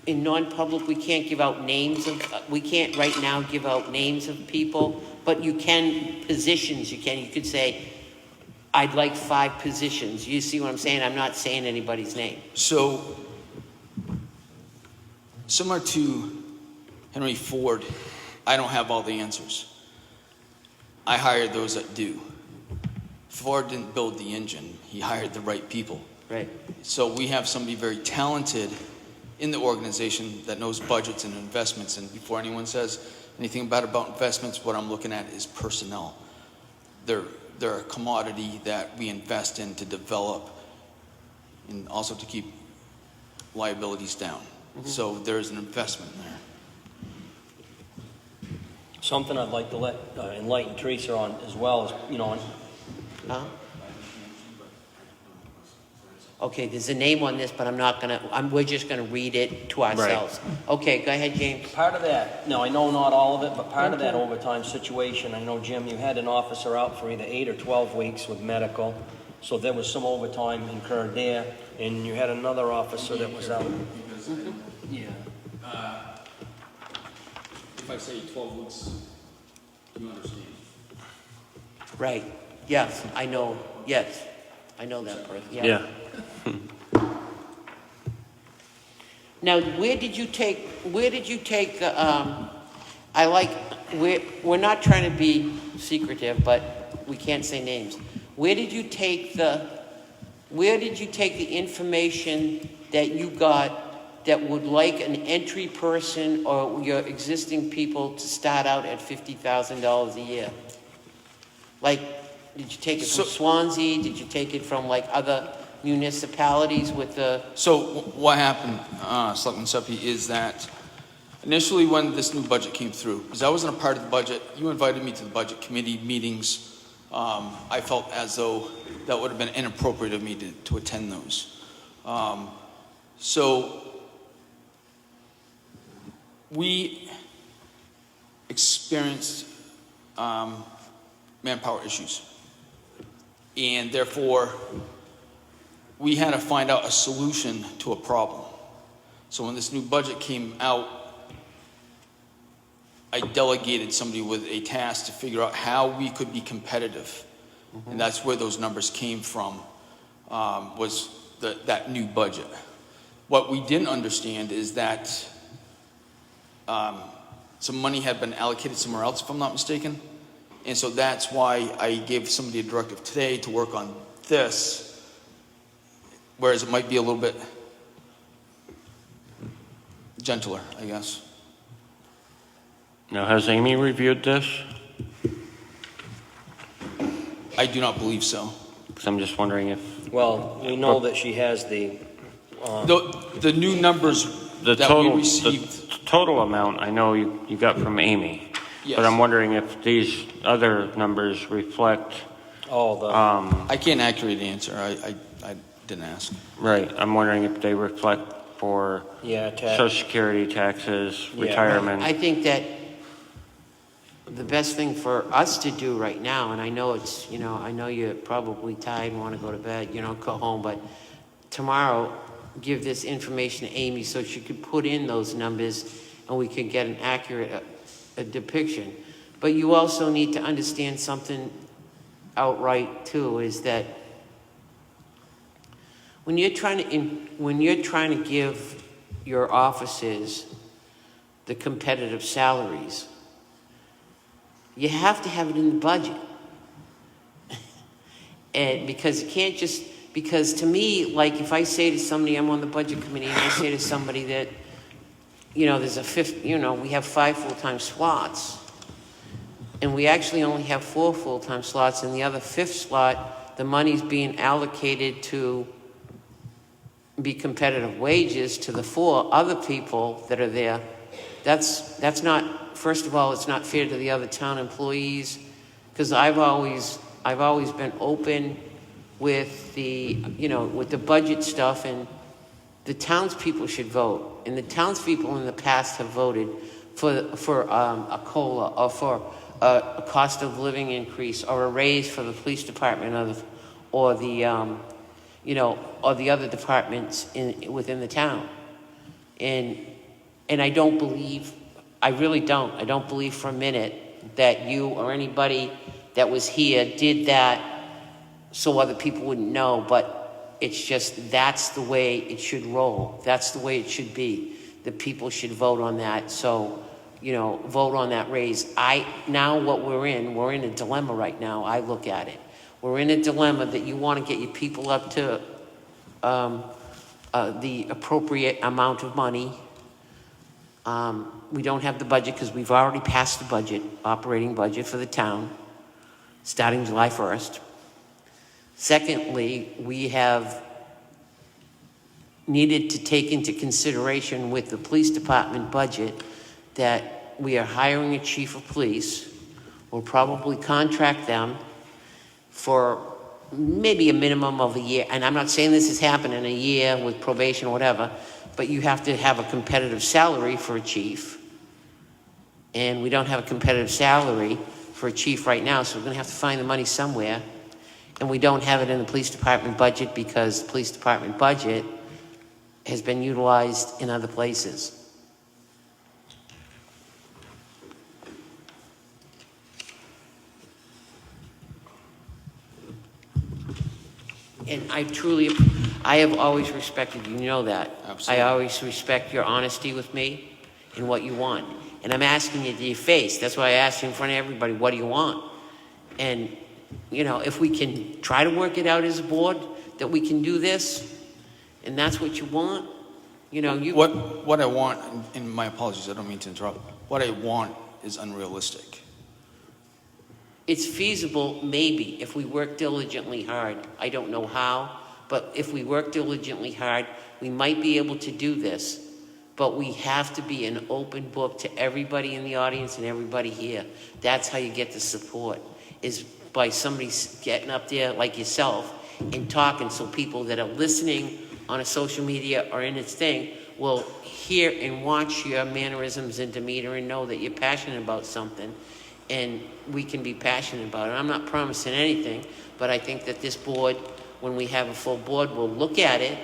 [SPEAKER 7] in non-public, we can't give out names we can't right now give out names of people, but you can positions. You could say, I'd like 5 positions. You see what I'm saying? I'm not saying anybody's name.
[SPEAKER 12] So, similar to Henry Ford, I don't have all the answers. I hired those that do. Ford didn't build the engine. He hired the right people.
[SPEAKER 7] Right.
[SPEAKER 12] So we have somebody very talented in the organization that knows budgets and investments. And before anyone says anything bad about investments, what I'm looking at is personnel. They're a commodity that we invest in to develop and also to keep liabilities down. So there's an investment there.
[SPEAKER 9] Something I'd like to let enlighten Teresa on as well is,
[SPEAKER 7] Huh? Okay, there's a name on this, but we're just gonna read it to ourselves. Okay, go ahead, James.
[SPEAKER 9] part of that, no, I know not all of it, but part of that overtime situation, I know, Jim, you had an officer out for either 8 or 12 weeks with medical, so there was some overtime incurred there, and you had another officer that was out.
[SPEAKER 12] Yeah. If I say 12 weeks, you understand.
[SPEAKER 7] Right, yes, I know that person,
[SPEAKER 1] Yeah.
[SPEAKER 7] Now, where did you take the, we're not trying to be secretive, but we can't say names. Where did you take the information that you got that would like an entry person or your existing people to start out at $50,000 a year? Like, did you take it from Swansea? Did you take it from like other municipalities with the...
[SPEAKER 12] So what happened, Selectman Seppi, is that initially when this new budget came through, because I wasn't a part of the budget, you invited me to the budget committee meetings. I felt as though that would have been inappropriate of me to attend those. So we experienced manpower issues, and therefore we had to find out a solution to a problem. So when this new budget came out, I delegated somebody with a task to figure out how we could be competitive. And that's where those numbers came from, was that new budget. What we didn't understand is that some money had been allocated somewhere else, if I'm not mistaken. And so that's why I gave somebody a directive today to work on this, whereas it might be a little bit gentler, I guess.
[SPEAKER 1] Now, has Amy reviewed this?
[SPEAKER 12] I do not believe so.
[SPEAKER 1] Because I'm just wondering if
[SPEAKER 9] Well, we know that she has the,
[SPEAKER 12] The new numbers
[SPEAKER 1] the
[SPEAKER 12] that
[SPEAKER 1] total,
[SPEAKER 12] we received.
[SPEAKER 1] the total amount I know you got from Amy.
[SPEAKER 12] Yes.
[SPEAKER 1] But I'm wondering if these other numbers reflect,
[SPEAKER 12] I can't accurately answer. I didn't ask.
[SPEAKER 1] right, I'm wondering if they reflect for Social Security, taxes, retirement.
[SPEAKER 7] I think that the best thing for us to do right now, and I know it's, I know you're probably tired and want to go to bed, go home, but tomorrow, give this information to Amy so she could put in those numbers and we could get an accurate depiction. But you also need to understand something outright too, is that when you're trying to give your officers the competitive salaries, you have to have it in the budget. And because you can't just Because to me, like, if I say to somebody, I'm on the budget committee, and I say to somebody that, you know, there's a fifth, you know, we have 5 full-time slots, and we actually only have 4 full-time slots, and the other 5th slot, the money's being allocated to be competitive wages to the 4 other people that are there. That's not, first of all, it's not fair to the other town employees, because I've always been open with the, you know, with the budget stuff, and the townspeople should vote. And the townspeople in the past have voted for a COLA, or for a cost of living increase, or a raise for the police department, or the you know, or the other departments within the town. And I don't believe, I really don't, I don't believe for a minute that you or anybody that was here did that so other people wouldn't know, but it's just, that's the way it should roll. That's the way it should be. The people should vote on that. So, you know, vote on that raise. Now what we're in a dilemma right now. I look at it. We're in a dilemma that you want to get your people up to the appropriate amount of money. We don't have the budget because we've already passed the budget, operating budget for the town, starting July 1st. Secondly, we have needed to take into consideration with the police department budget that we are hiring a chief of police. We'll probably contract them for maybe a minimum of a year. And I'm not saying this has happened in a year with probation or whatever, but you have to have a competitive salary for a chief. And we don't have a competitive salary for a chief right now, so we're going to have to find the money somewhere. And we don't have it in the police department budget because the police department budget has been utilized in other places. And I have always respected you, you know that.
[SPEAKER 12] Absolutely.
[SPEAKER 7] I always respect your honesty with me and what you want. And I'm asking you to your face. That's why I asked you in front of everybody, what do you want? And, you know, if we can try to work it out as a board, that we can do this, and that's what you want, you know, you...
[SPEAKER 12] What I want, and my apologies, I don't mean to interrupt, what I want is unrealistic.
[SPEAKER 7] It's feasible, maybe, if we work diligently hard. I don't know how, but if we work diligently hard, we might be able to do this. But we have to be an open book to everybody in the audience and everybody here. That's how you get the support, is by somebody getting up there like yourself and talking, so people that are listening on a social media or in its thing will hear and watch your mannerisms and demeanor and know that you're passionate about something, and we can be passionate about it. I'm not promising anything, but I think that this board, when we have a full board, will look at it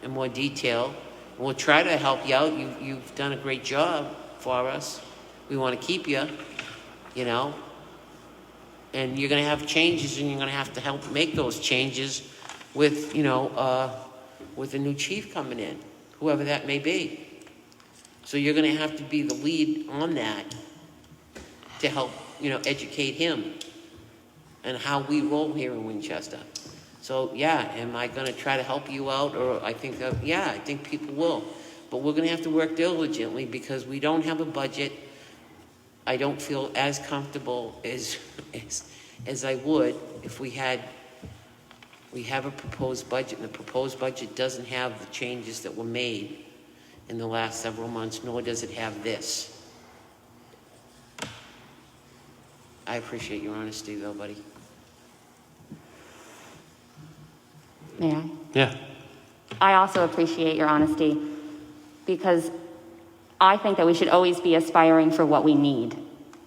[SPEAKER 7] in more detail. We'll try to help you out. You've done a great job for us. We want to keep you, you know. And you're going to have changes, and you're going to have to help make those changes with, you know, with a new chief coming in, whoever that may be. So you're going to have to be the lead on that to help, you know, educate him and how we roll here in Winchester. So, yeah, am I going to try to help you out? Or I think that, yeah, I think people will. But we're going to have to work diligently because we don't have a budget. I don't feel as comfortable as I would if we have a proposed budget, and the proposed budget doesn't have the changes that were made in the last several months, nor does it have this. I appreciate your honesty, though, buddy.
[SPEAKER 11] May I?
[SPEAKER 1] Yeah.
[SPEAKER 11] I also appreciate your honesty because I think that we should always be aspiring for what we need.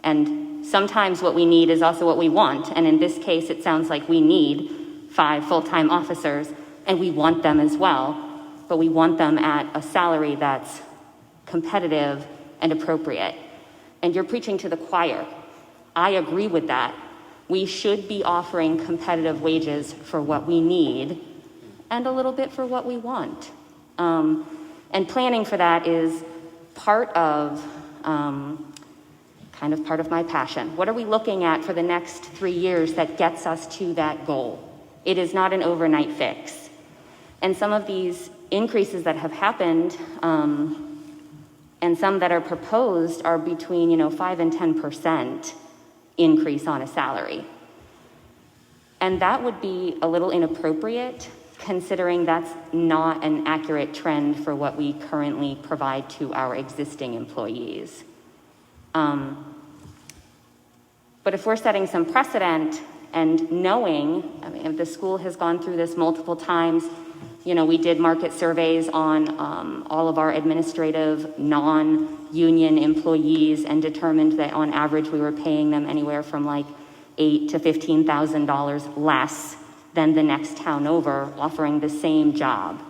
[SPEAKER 11] And sometimes what we need is also what we want. And in this case, it sounds like we need 5 full-time officers, and we want them as well. But we want them at a salary that's competitive and appropriate. And you're preaching to the choir. I agree with that. We should be offering competitive wages for what we need and a little bit for what we want. And planning for that is part of my passion. What are we looking at for the next 3 years that gets us to that goal? It is not an overnight fix. And some of these increases that have happened, and some that are proposed are between, 5 and 10% increase on a salary. And that would be a little inappropriate, considering that's not an accurate trend for what we currently provide to our existing employees. But if we're setting some precedent and knowing, if the school has gone through this multiple times, we did market surveys on all of our administrative non-union employees and determined that on average we were paying them anywhere from like $8,000 to $15,000 less than the next town over offering the same job.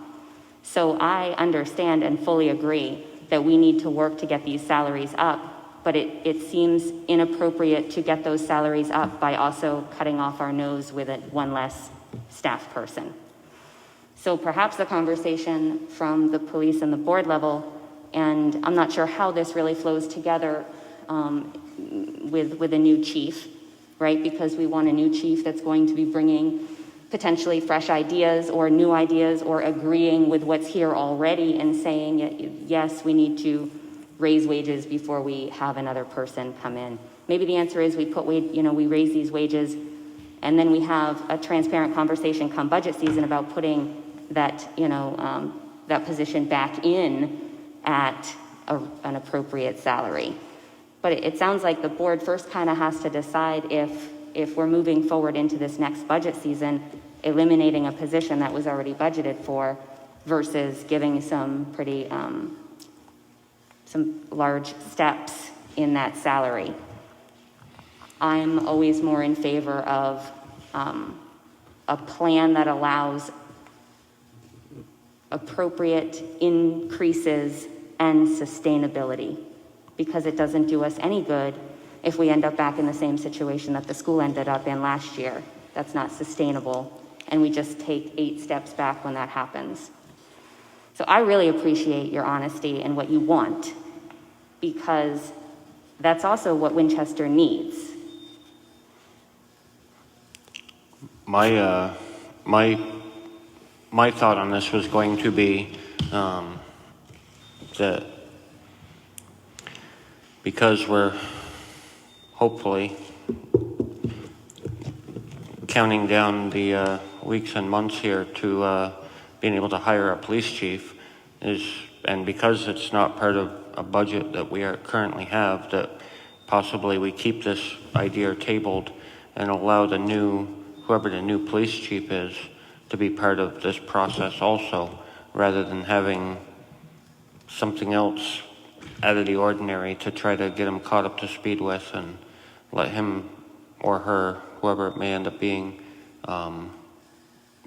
[SPEAKER 11] So I understand and fully agree that we need to work to get these salaries up, but it seems inappropriate to get those salaries up by also cutting off our nose with one less staff person. So perhaps the conversation from the police and the board level, and I'm not sure how this really flows together with a new chief, right? Because we want a new chief that's going to be bringing potentially fresh ideas or new ideas, or agreeing with what's here already and saying, yes, we need to raise wages before we have another person come in. Maybe the answer is we raise these wages, and then we have a transparent conversation come budget season about putting that, that position back in at an appropriate salary. But it sounds like the board first kind of has to decide if we're moving forward into this next budget season, eliminating a position that was already budgeted for versus giving some pretty, some large steps in that salary. I'm always more in favor of a plan that allows appropriate increases and sustainability, because it doesn't do us any good if we end up back in the same situation that the school ended up in last year. That's not sustainable, and we just take 8 steps back when that happens. So I really appreciate your honesty and what you want, because that's also what Winchester needs.
[SPEAKER 1] My thought on this was going to be that because we're hopefully counting down the weeks and months here to being able to hire a police chief, and because it's not part of a budget that we currently have, that possibly we keep this idea tabled and allow whoever the new police chief is to be part of this process also, rather than having something else out of the ordinary to try to get him caught up to speed with, and let him or her, whoever it may end up being,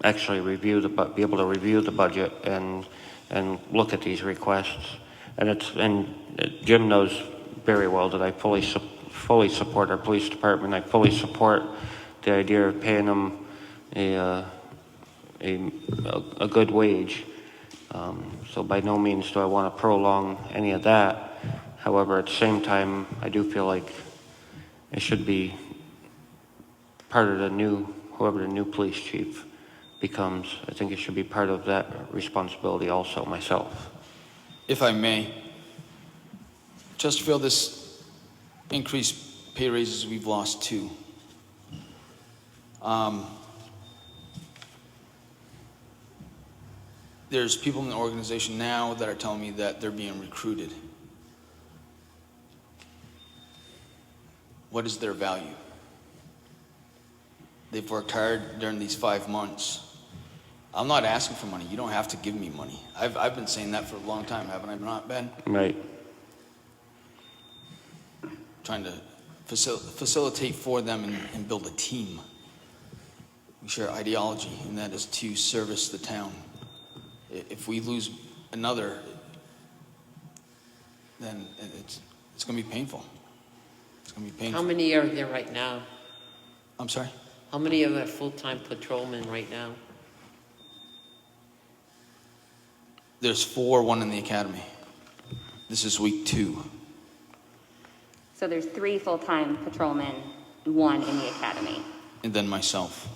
[SPEAKER 1] actually be able to review the budget and look at these requests. And Jim knows very well that I fully support our police department. I fully support the idea of paying them a good wage. So by no means do I want to prolong any of that. However, at the same time, I do feel like it should be part of whoever the new police chief becomes. I think it should be part of that responsibility also myself.
[SPEAKER 12] If I may, Chesterfield, this increased pay raises, we've lost 2. There's people in the organization now that are telling me that they're being recruited. What is their value? They've worked hard during these 5 months. I'm not asking for money. You don't have to give me money. I've been saying that for a long time, haven't I not, Ben?
[SPEAKER 1] Right.
[SPEAKER 12] Trying to facilitate for them and build a team. We share ideology, and that is to service the town. If we lose another, then it's going to be painful. It's going to be painful.
[SPEAKER 7] How many are there right now?
[SPEAKER 12] I'm sorry?
[SPEAKER 7] How many of them are full-time patrolmen right now?
[SPEAKER 12] There's 4, 1 in the academy. This is week 2.
[SPEAKER 11] So there's 3 full-time patrolmen, 1 in the academy.
[SPEAKER 12] And then myself.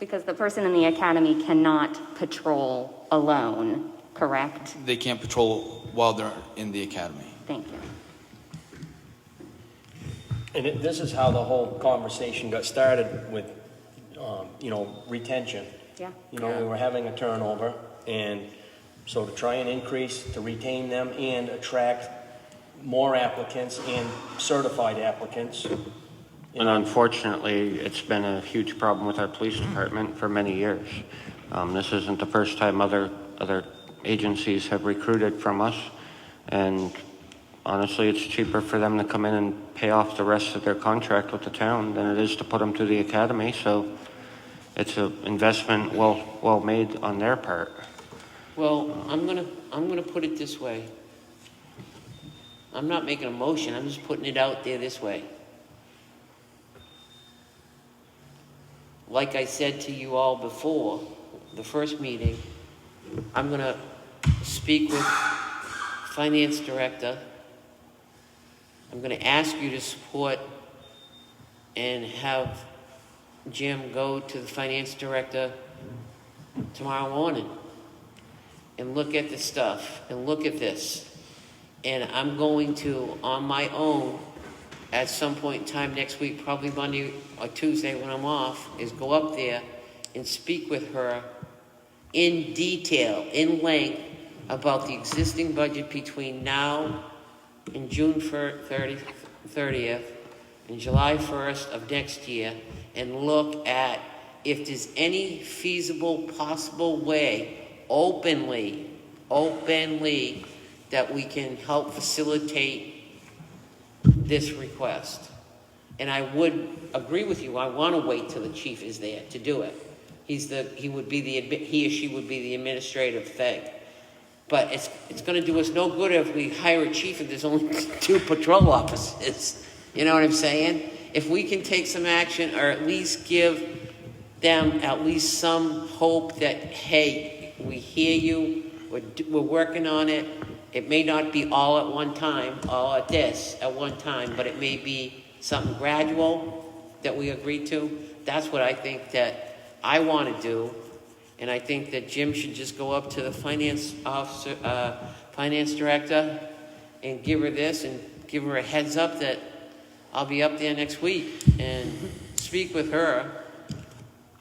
[SPEAKER 11] Because the person in the academy cannot patrol alone, correct?
[SPEAKER 12] They can't patrol while they're in the academy.
[SPEAKER 11] Thank you.
[SPEAKER 9] And this is how the whole conversation got started with, retention.
[SPEAKER 11] Yeah.
[SPEAKER 9] We were having a turnover, and so to try and increase, to retain them and attract more applicants and certified applicants.
[SPEAKER 1] And unfortunately, it's been a huge problem with our police department for many years. This isn't the first time other agencies have recruited from us, and honestly, it's cheaper for them to come in and pay off the rest of their contract with the town than it is to put them through the academy. So it's an investment well made on their part.
[SPEAKER 7] Well, I'm gonna put it this way. I'm not making a motion, I'm just putting it out there this way. Like I said to you all before, the first meeting, I'm gonna speak with Finance Director. I'm gonna ask you to support and have Jim go to the Finance Director tomorrow morning and look at the stuff and look at this. And I'm going to, on my own, at some point in time next week, probably Monday or Tuesday when I'm off, is go up there and speak with her in detail, in length, about the existing budget between now and June 30th and July 1st of next year, and look at if there's any feasible, possible way, openly, that we can help facilitate this request. And I would agree with you, I want to wait till the chief is there to do it. He or she would be the administrative thing. But it's going to do us no good if we hire a chief if there's only 2 patrol officers. You know what I'm saying? If we can take some action, or at least give them at least some hope that, hey, we hear you, we're working on it. It may not be all at one time, all at one time, but it may be something gradual that we agree to. That's what I think that I want to do. And I think that Jim should just go up to the finance director and give her this and give her a heads up that I'll be up there next week and speak with her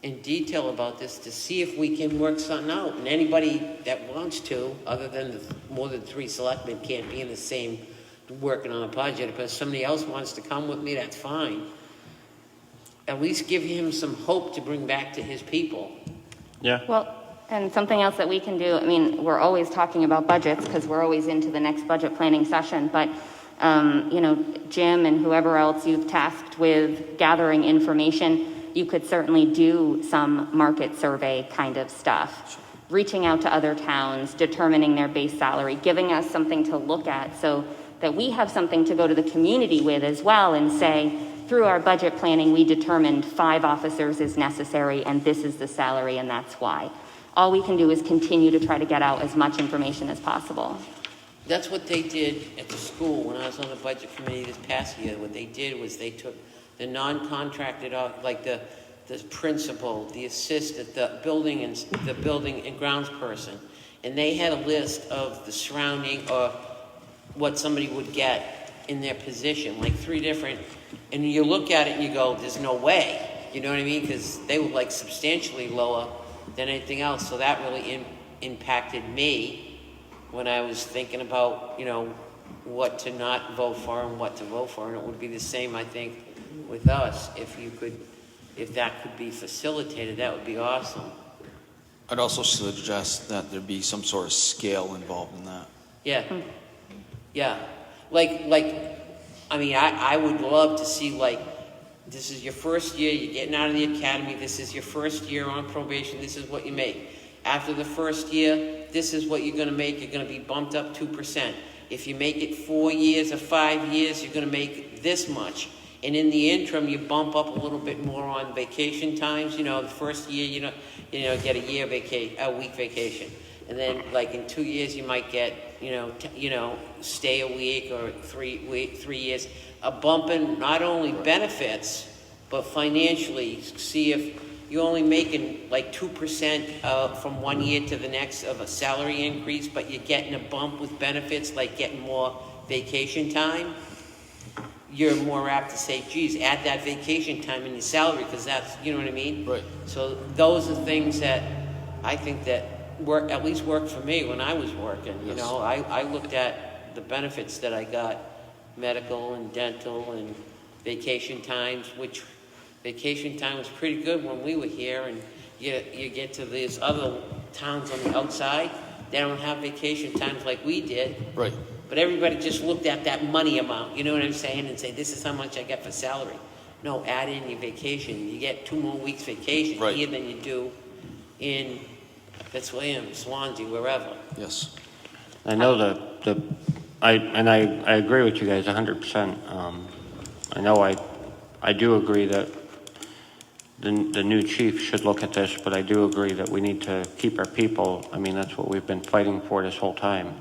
[SPEAKER 7] in detail about this to see if we can work something out. And anybody that wants to, other than more than 3 selectmen, can't be in the same working on a budget. But if somebody else wants to come with me, that's fine. At least give him some hope to bring back to his people.
[SPEAKER 1] Yeah.
[SPEAKER 11] Well, and something else that we can do, I mean, we're always talking about budgets because we're always into the next budget planning session, but, Jim and whoever else you've tasked with gathering information, you could certainly do some market survey kind of stuff. Reaching out to other towns, determining their base salary, giving us something to look at so that we have something to go to the community with as well and say, through our budget planning, we determined 5 officers is necessary and this is the salary and that's why. All we can do is continue to try to get out as much information as possible.
[SPEAKER 7] That's what they did at the school when I was on the budget committee this past year. What they did was they took the non-contracted, like the principal, the assistant, the building and grounds person, and they had a list of the surrounding or what somebody would get in their position, like 3 different, and you look at it and you go, there's no way, you know what I mean? Because they were like substantially lower than anything else. So that really impacted me when I was thinking about, what to not vote for and what to vote for. And it would be the same, I think, with us. If that could be facilitated, that would be awesome.
[SPEAKER 12] I'd also suggest that there be some sort of scale involved in that.
[SPEAKER 7] Yeah. Yeah. I would love to see, this is your first year, you're getting out of the academy, this is your first year on probation, this is what you make. After the first year, this is what you're going to make, you're going to be bumped up 2%. If you make it 4 years or 5 years, you're going to make this much. And in the interim, you bump up a little bit more on vacation times. The first year, get a week vacation. And then, in 2 years, you might get, stay a week, or 3 years. A bump in not only benefits, but financially, see if you're only making like 2% from one year to the next of a salary increase, but you're getting a bump with benefits, like getting more vacation time, you're more apt to say, geez, add that vacation time in your salary, because that's, you know what I mean?
[SPEAKER 12] Right.
[SPEAKER 7] So those are things that I think that at least worked for me when I was working. You know, I looked at the benefits that I got, medical and dental and vacation times, which vacation time was pretty good when we were here, and you get to these other towns on the outside, they don't have vacation times like we did.
[SPEAKER 12] Right.
[SPEAKER 7] But everybody just looked at that money amount, you know what I'm saying, and say, this is how much I get for salary. No, add in your vacation. You get 2 more weeks vacation
[SPEAKER 12] Right.
[SPEAKER 7] here than you do in Fitzwilliam, Swansea, wherever.
[SPEAKER 12] Yes.
[SPEAKER 1] I know I agree with you guys 100%. I know I do agree that the new chief should look at this, but I do agree that we need to keep our people. I mean, that's what we've been fighting for this whole time.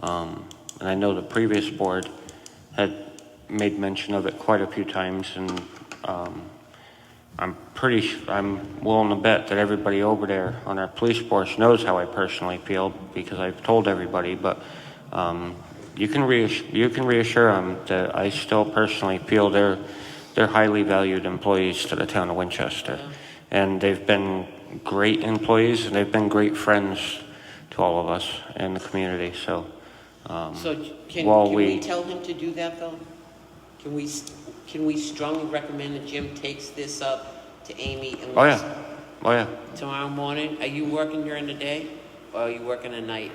[SPEAKER 1] And I know the previous board had made mention of it quite a few times, and I'm willing to bet that everybody over there on our police force knows how I personally feel, because I've told everybody. But you can reassure them that I still personally feel they're highly valued employees to the town of Winchester, and they've been great employees, and they've been great friends to all of us in the community. So.
[SPEAKER 7] So can we tell him to do that, though? Can we strongly recommend that Jim takes this up to Amy and
[SPEAKER 1] Oh yeah.
[SPEAKER 7] tomorrow morning? Are you working during the day, or are you working at night?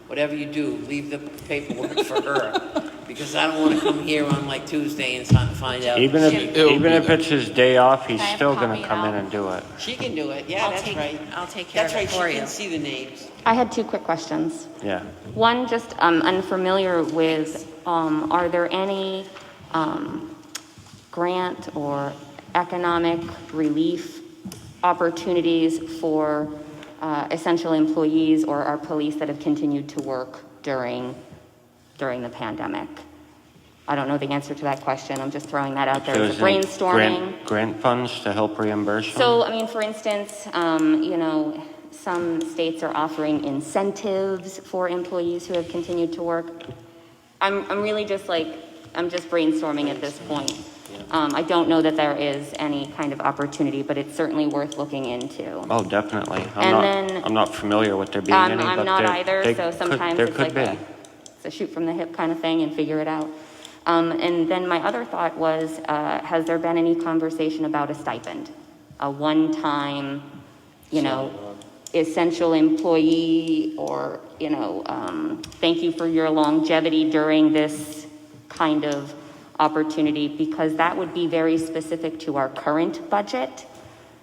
[SPEAKER 7] Whatever you do, leave the paperwork for her, because I don't want to come here on like Tuesday and find out.
[SPEAKER 1] Even if it's his day off, he's
[SPEAKER 8] Can I have
[SPEAKER 1] still
[SPEAKER 8] a
[SPEAKER 1] going
[SPEAKER 8] copy
[SPEAKER 1] to come in
[SPEAKER 8] now?
[SPEAKER 1] and do it.
[SPEAKER 7] She can do it. Yeah, that's right.
[SPEAKER 8] I'll take care
[SPEAKER 7] That's
[SPEAKER 8] of
[SPEAKER 7] right.
[SPEAKER 8] it for
[SPEAKER 7] She
[SPEAKER 8] you.
[SPEAKER 7] can see the names.
[SPEAKER 11] I had 2 quick questions.
[SPEAKER 1] Yeah.
[SPEAKER 11] One, just unfamiliar with, are there any grant or economic relief opportunities for essential employees or our police that have continued to work during the pandemic? I don't know the answer to that question. I'm just throwing that out there as a brainstorming.
[SPEAKER 1] Grant funds to help reimburse them?
[SPEAKER 11] So, I mean, for instance, you know, some states are offering incentives for employees who have continued to work. I'm really just I'm just brainstorming at this point. I don't know that there is any kind of opportunity, but it's certainly worth looking into.
[SPEAKER 1] Oh, definitely.
[SPEAKER 11] And
[SPEAKER 1] I'm not familiar with there being any, but
[SPEAKER 11] I'm not either, so
[SPEAKER 1] there
[SPEAKER 11] sometimes it's
[SPEAKER 1] could
[SPEAKER 11] like
[SPEAKER 1] be.
[SPEAKER 11] it's a shoot from the hip kind of thing and figure it out. And then my other thought was, has there been any conversation about a stipend? A one-time, you know, essential employee, or, you know, thank you for your longevity during this kind of opportunity, because that would be very specific to our current budget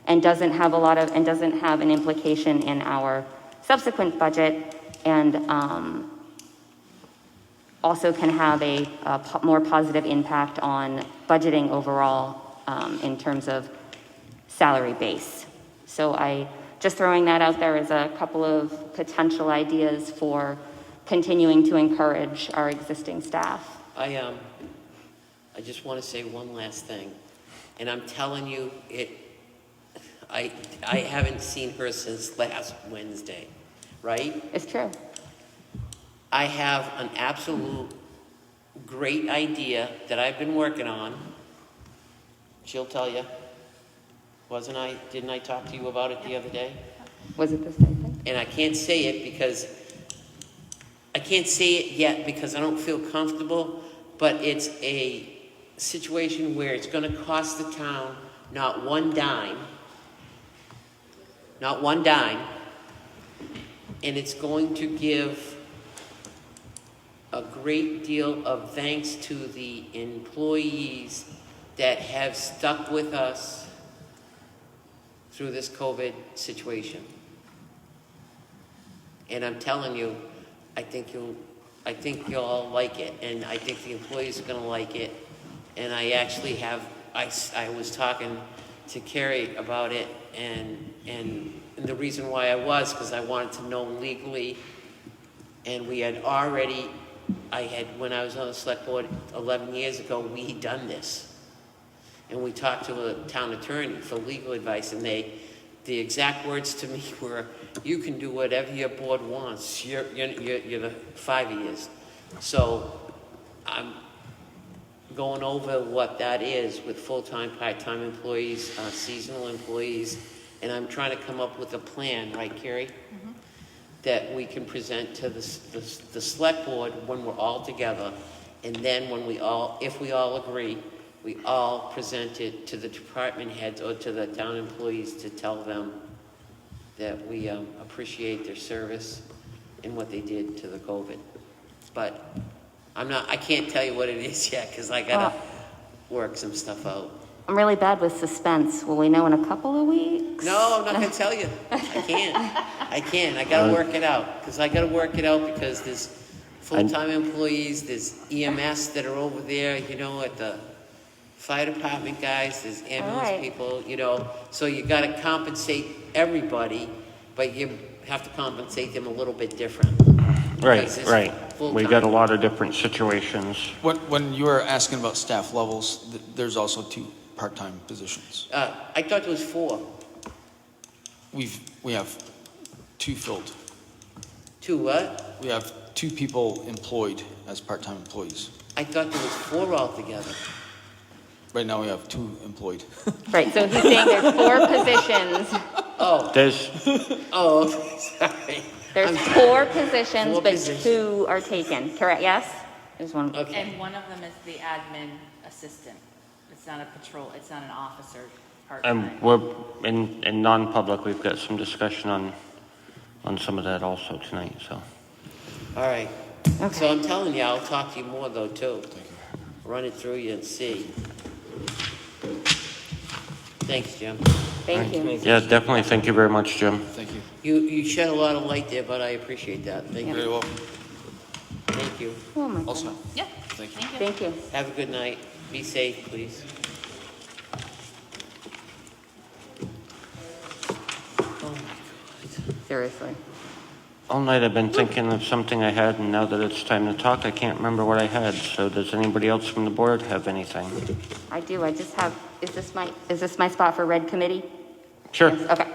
[SPEAKER 11] and doesn't have an implication in our subsequent budget, and also can have a more positive impact on budgeting overall in terms of salary base. So just throwing that out there as a couple of potential ideas for continuing to encourage our existing staff.
[SPEAKER 7] I just want to say one last thing, and I'm telling you, I haven't seen her since last Wednesday, right?
[SPEAKER 11] It's true.
[SPEAKER 7] I have an absolute great idea that I've been working on. She'll tell you. Didn't I talk to you about it the other day?
[SPEAKER 11] Was it the stipend?
[SPEAKER 7] And I can't say it yet because I don't feel comfortable, but it's a situation where it's going to cost the town not one dime, and it's going to give a great deal of thanks to the employees that have stuck with us through this COVID situation. And I'm telling you, I think you'll all like it, and I think the employees are gonna like it. And I actually I was talking to Carrie about it, and the reason why because I wanted to know legally, and we had already, when I was on the select board 11 years ago, we had done this. And we talked to a town attorney for legal advice, and the exact words to me were, "You can do whatever your board wants. You're the 5 years." So I'm going over what that is with full-time, part-time employees, seasonal employees, and I'm trying to come up with a plan, right, Carrie? That we can present to the select board when we're all together, and then when if we all agree, we all present it to the department heads or to the town employees to tell them that we appreciate their service and what they did to the COVID. But I can't tell you what it is yet, because I gotta work some stuff out.
[SPEAKER 11] I'm really bad with suspense. Will we know in a couple of weeks?
[SPEAKER 7] No, I'm not gonna tell you. I can't. I gotta work it out, because there's full-time employees, there's EMS that are over there, at the fire department guys, there's ambulance
[SPEAKER 11] All right.
[SPEAKER 7] people, so you gotta compensate everybody, but you have to compensate them a little bit different.
[SPEAKER 1] Right,
[SPEAKER 7] Because it's
[SPEAKER 1] right. We
[SPEAKER 7] full-time.
[SPEAKER 1] got a lot of different situations.
[SPEAKER 12] When you were asking about staff levels, there's also 2 part-time positions.
[SPEAKER 7] I thought there was 4.
[SPEAKER 12] We have 2 filled.
[SPEAKER 7] 2 what?
[SPEAKER 12] We have 2 people employed as part-time employees.
[SPEAKER 7] I thought there was 4 altogether.
[SPEAKER 12] Right now, we have 2 employed.
[SPEAKER 11] Right, so he's saying there's 4 positions.
[SPEAKER 7] Oh, okay, sorry.
[SPEAKER 11] There's 4 positions,
[SPEAKER 7] 4
[SPEAKER 11] but
[SPEAKER 7] positions.
[SPEAKER 11] 2 are taken, correct? Yes? There's one.
[SPEAKER 7] Okay.
[SPEAKER 8] And one of them is the admin assistant. It's not a patrol, it's not an officer part-time.
[SPEAKER 1] And we're, in non-public, we've got some discussion on some of that also tonight, so.
[SPEAKER 7] All right.
[SPEAKER 11] Okay.
[SPEAKER 7] So I'm telling you, I'll talk to you more though, too. Run it through you and see. Thanks, Jim.
[SPEAKER 11] Thank you.
[SPEAKER 1] Yeah, definitely. Thank you very much, Jim.
[SPEAKER 12] Thank you.
[SPEAKER 7] You shed a lot of light there, but I appreciate that. Thank
[SPEAKER 12] Very
[SPEAKER 7] you.
[SPEAKER 12] welcome.
[SPEAKER 7] Thank you.
[SPEAKER 11] Oh, my
[SPEAKER 12] Also,
[SPEAKER 11] goodness.
[SPEAKER 8] Yeah,
[SPEAKER 12] thank you.
[SPEAKER 8] thank you.
[SPEAKER 11] Thank you.
[SPEAKER 7] Have a good night. Be safe, please. Oh, my God.
[SPEAKER 11] Seriously.
[SPEAKER 1] All night I've been thinking of something I had, and now that it's time to talk, I can't remember what I had. So does anybody else from the board have anything?
[SPEAKER 11] I do. I just have, is this my spot for Red Committee?
[SPEAKER 1] Sure.
[SPEAKER 11] Yes, okay.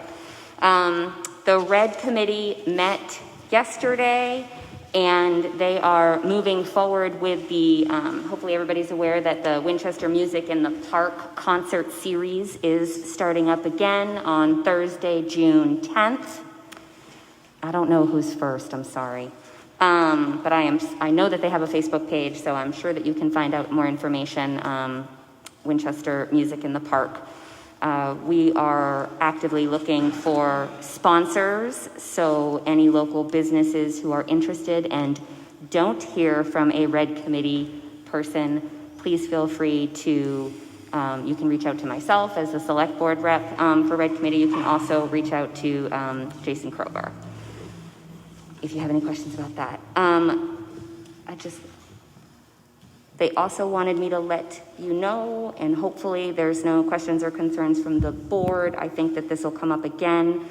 [SPEAKER 11] The Red Committee met yesterday, and they are moving forward with the, hopefully everybody's aware that the Winchester Music in the Park concert series is starting up again on Thursday, June 10th. I don't know who's first, I'm sorry. But I know that they have a Facebook page, so I'm sure that you can find out more information. Winchester Music in the Park. We are actively looking for sponsors, so any local businesses who are interested and don't hear from a Red Committee person, please feel free to, you can reach out to myself as the select board rep for Red Committee. You can also reach out to Jason Kroger if you have any questions about that. They also wanted me to let you know, and hopefully there's no questions or concerns from the board. I think that this will come up again,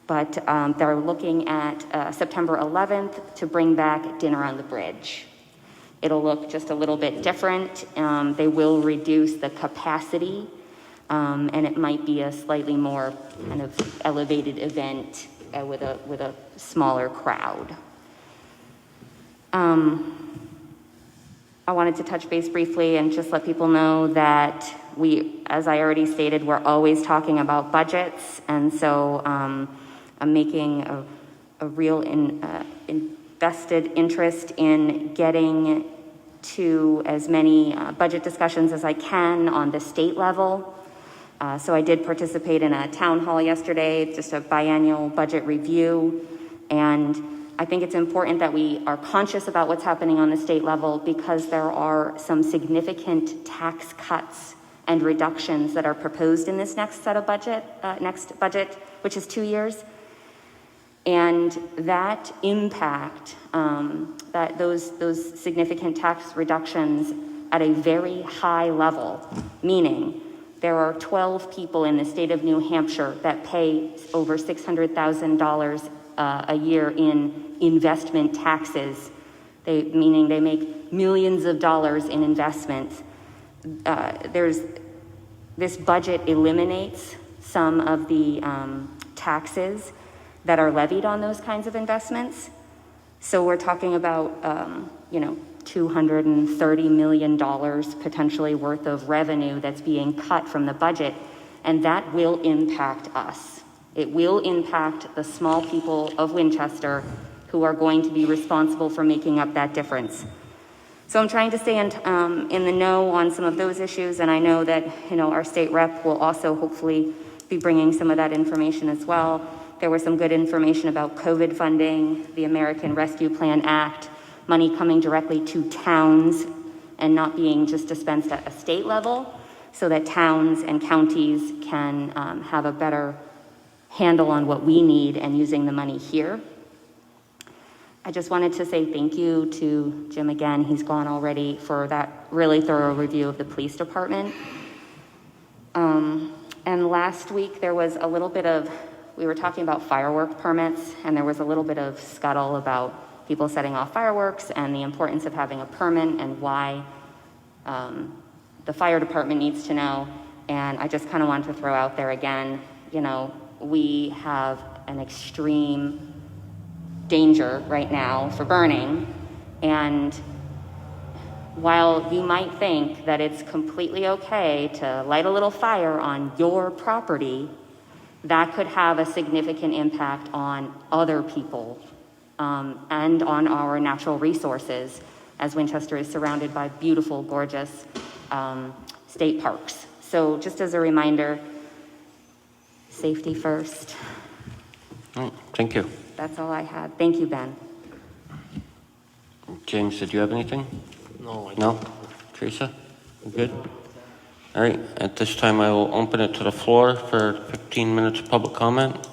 [SPEAKER 11] but they're looking at September 11th to bring back Dinner on the Bridge. It'll look just a little bit different. They will reduce the capacity, and it might be a slightly more kind of elevated event with a smaller crowd. I wanted to touch base briefly and just let people know that we, as I already stated, we're always talking about budgets, and so I'm making a real invested interest in getting to as many budget discussions as I can on the state level. So I did participate in a town hall yesterday, just a biannual budget review, and I think it's important that we are conscious about what's happening on the state level because there are some significant tax cuts and reductions that are proposed in this next budget, which is 2 years. And that impact, those significant tax reductions at a very high level, meaning there are 12 people in the state of New Hampshire that pay over $600,000 a year in investment taxes, meaning they make millions of dollars in investments. This budget eliminates some of the taxes that are levied on those kinds of investments. So we're talking about, $230 million potentially worth of revenue that's being cut from the budget, and that will impact us. It will impact the small people of Winchester who are going to be responsible for making up that difference. So I'm trying to stay in the know on some of those issues, and I know that our state rep will also hopefully be bringing some of that information as well. There was some good information about COVID funding, the American Rescue Plan Act, money coming directly to towns and not being just dispensed at a state level, so that towns and counties can have a better handle on what we need and using the money here. I just wanted to say thank you to Jim again. He's gone already for that really thorough review of the police department. And last week there was a little bit of, we were talking about firework permits, and there was a little bit of scuttle about people setting off fireworks and the importance of having a permit and why the fire department needs to know. And I just kind of wanted to throw out there again, we have an extreme danger right now for burning. And while you might think that it's completely okay to light a little fire on your property, that could have a significant impact on other people and on our natural resources, as Winchester is surrounded by beautiful, gorgeous state parks. So just as a reminder, safety first.
[SPEAKER 1] All right, thank you.
[SPEAKER 11] That's all I had. Thank you, Ben.
[SPEAKER 1] James, did you have anything?
[SPEAKER 9] No, I
[SPEAKER 1] No? Teresa? You good? All right, at this time I will open it to the floor for 15 minutes of public comment.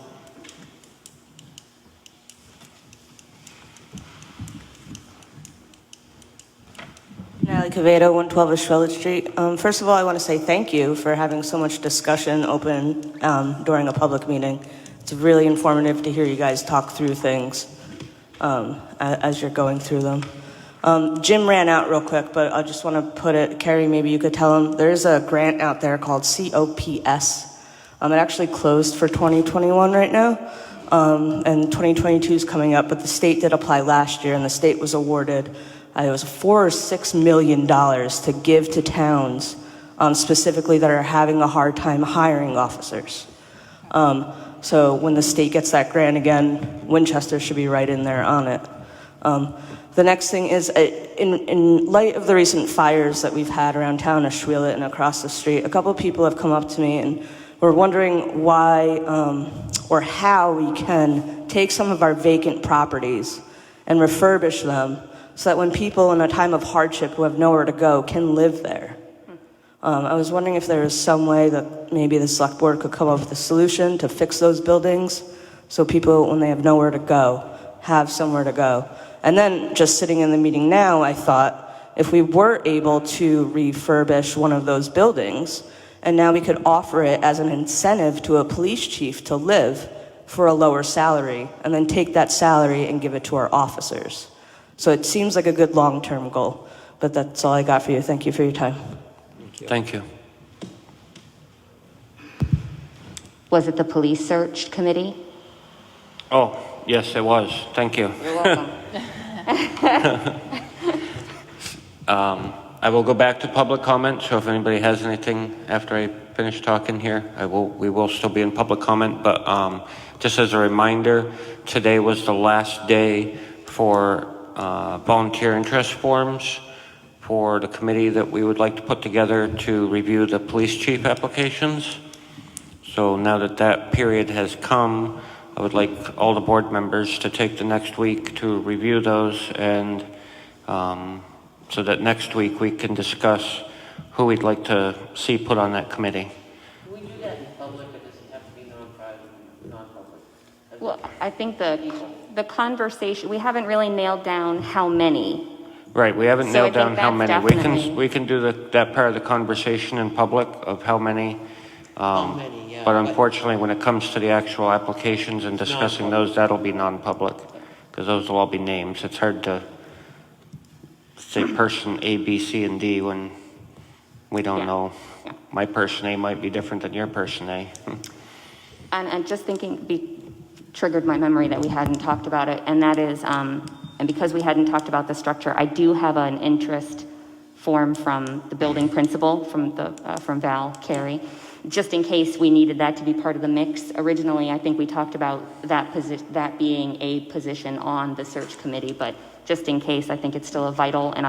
[SPEAKER 13] Natalie Cavedo, 112 Estrella Street. First of all, I want to say thank you for having so much discussion open during a public meeting. It's really informative to hear you guys talk through things as you're going through them. Jim ran out real quick, but I just want to put it, Carrie, maybe you could tell him, there's a grant out there called COPS. It actually closed for 2021 right now, and 2022 is coming up, but the state did apply last year, and the state was awarded, it was $4 or $6 million to give to towns specifically that are having a hard time hiring officers. So when the state gets that grant again, Winchester should be right in there on it. The next thing is, in light of the recent fires that we've had around town, Ashwila and across the street, a couple of people have come up to me and were wondering why or how we can take some of our vacant properties and refurbish them so that when people in a time of hardship who have nowhere to go can live there. I was wondering if there was some way that maybe the select board could come up with a solution to fix those buildings so people, when they have nowhere to go, have somewhere to go. And then just sitting in the meeting now, I thought if we were able to refurbish one of those buildings, and now we could offer it as an incentive to a police chief to live for a lower salary, and then take that salary and give it to our officers. So it seems like a good long-term goal, but that's all I got for you. Thank you for your time.
[SPEAKER 1] Thank you.
[SPEAKER 11] Was it the police search committee?
[SPEAKER 1] Oh, yes, it was. Thank you.
[SPEAKER 11] You're welcome.
[SPEAKER 1] I will go back to public comment, so if anybody has anything after I finish talking here, we will still be in public comment, but just as a reminder, today was the last day for volunteer interest forms for the committee that we would like to put together to review the police chief applications. So now that that period has come, I would like all the board members to take the next week to review those, and so that next week we can discuss who we'd like to see put on that committee.
[SPEAKER 7] Can we do that in public, or does it have to be non-private?
[SPEAKER 11] Well, I think the conversation, we haven't really nailed down how many.
[SPEAKER 1] Right, we haven't
[SPEAKER 11] So
[SPEAKER 1] nailed
[SPEAKER 11] I think
[SPEAKER 1] down how
[SPEAKER 11] that's
[SPEAKER 1] many.
[SPEAKER 11] definitely-
[SPEAKER 1] We can do that part of the conversation in public of how many.
[SPEAKER 7] Many, yeah,
[SPEAKER 1] But
[SPEAKER 7] but-
[SPEAKER 1] unfortunately, when it comes to the actual applications and discussing those, that'll be non-public, because those will all be names. It's hard to say person A, B, C, and D when we don't
[SPEAKER 11] Yeah.
[SPEAKER 1] know. My person A might be different than your person A.
[SPEAKER 11] And just thinking, triggered my memory that we hadn't talked about it, and that is, and because we hadn't talked about the structure, I do have an interest form from the building principal, from Val Carey, just in case we needed that to be part of the mix. Originally, I think we talked about that being a position on the search committee, but just in case, I think it's still a vital, and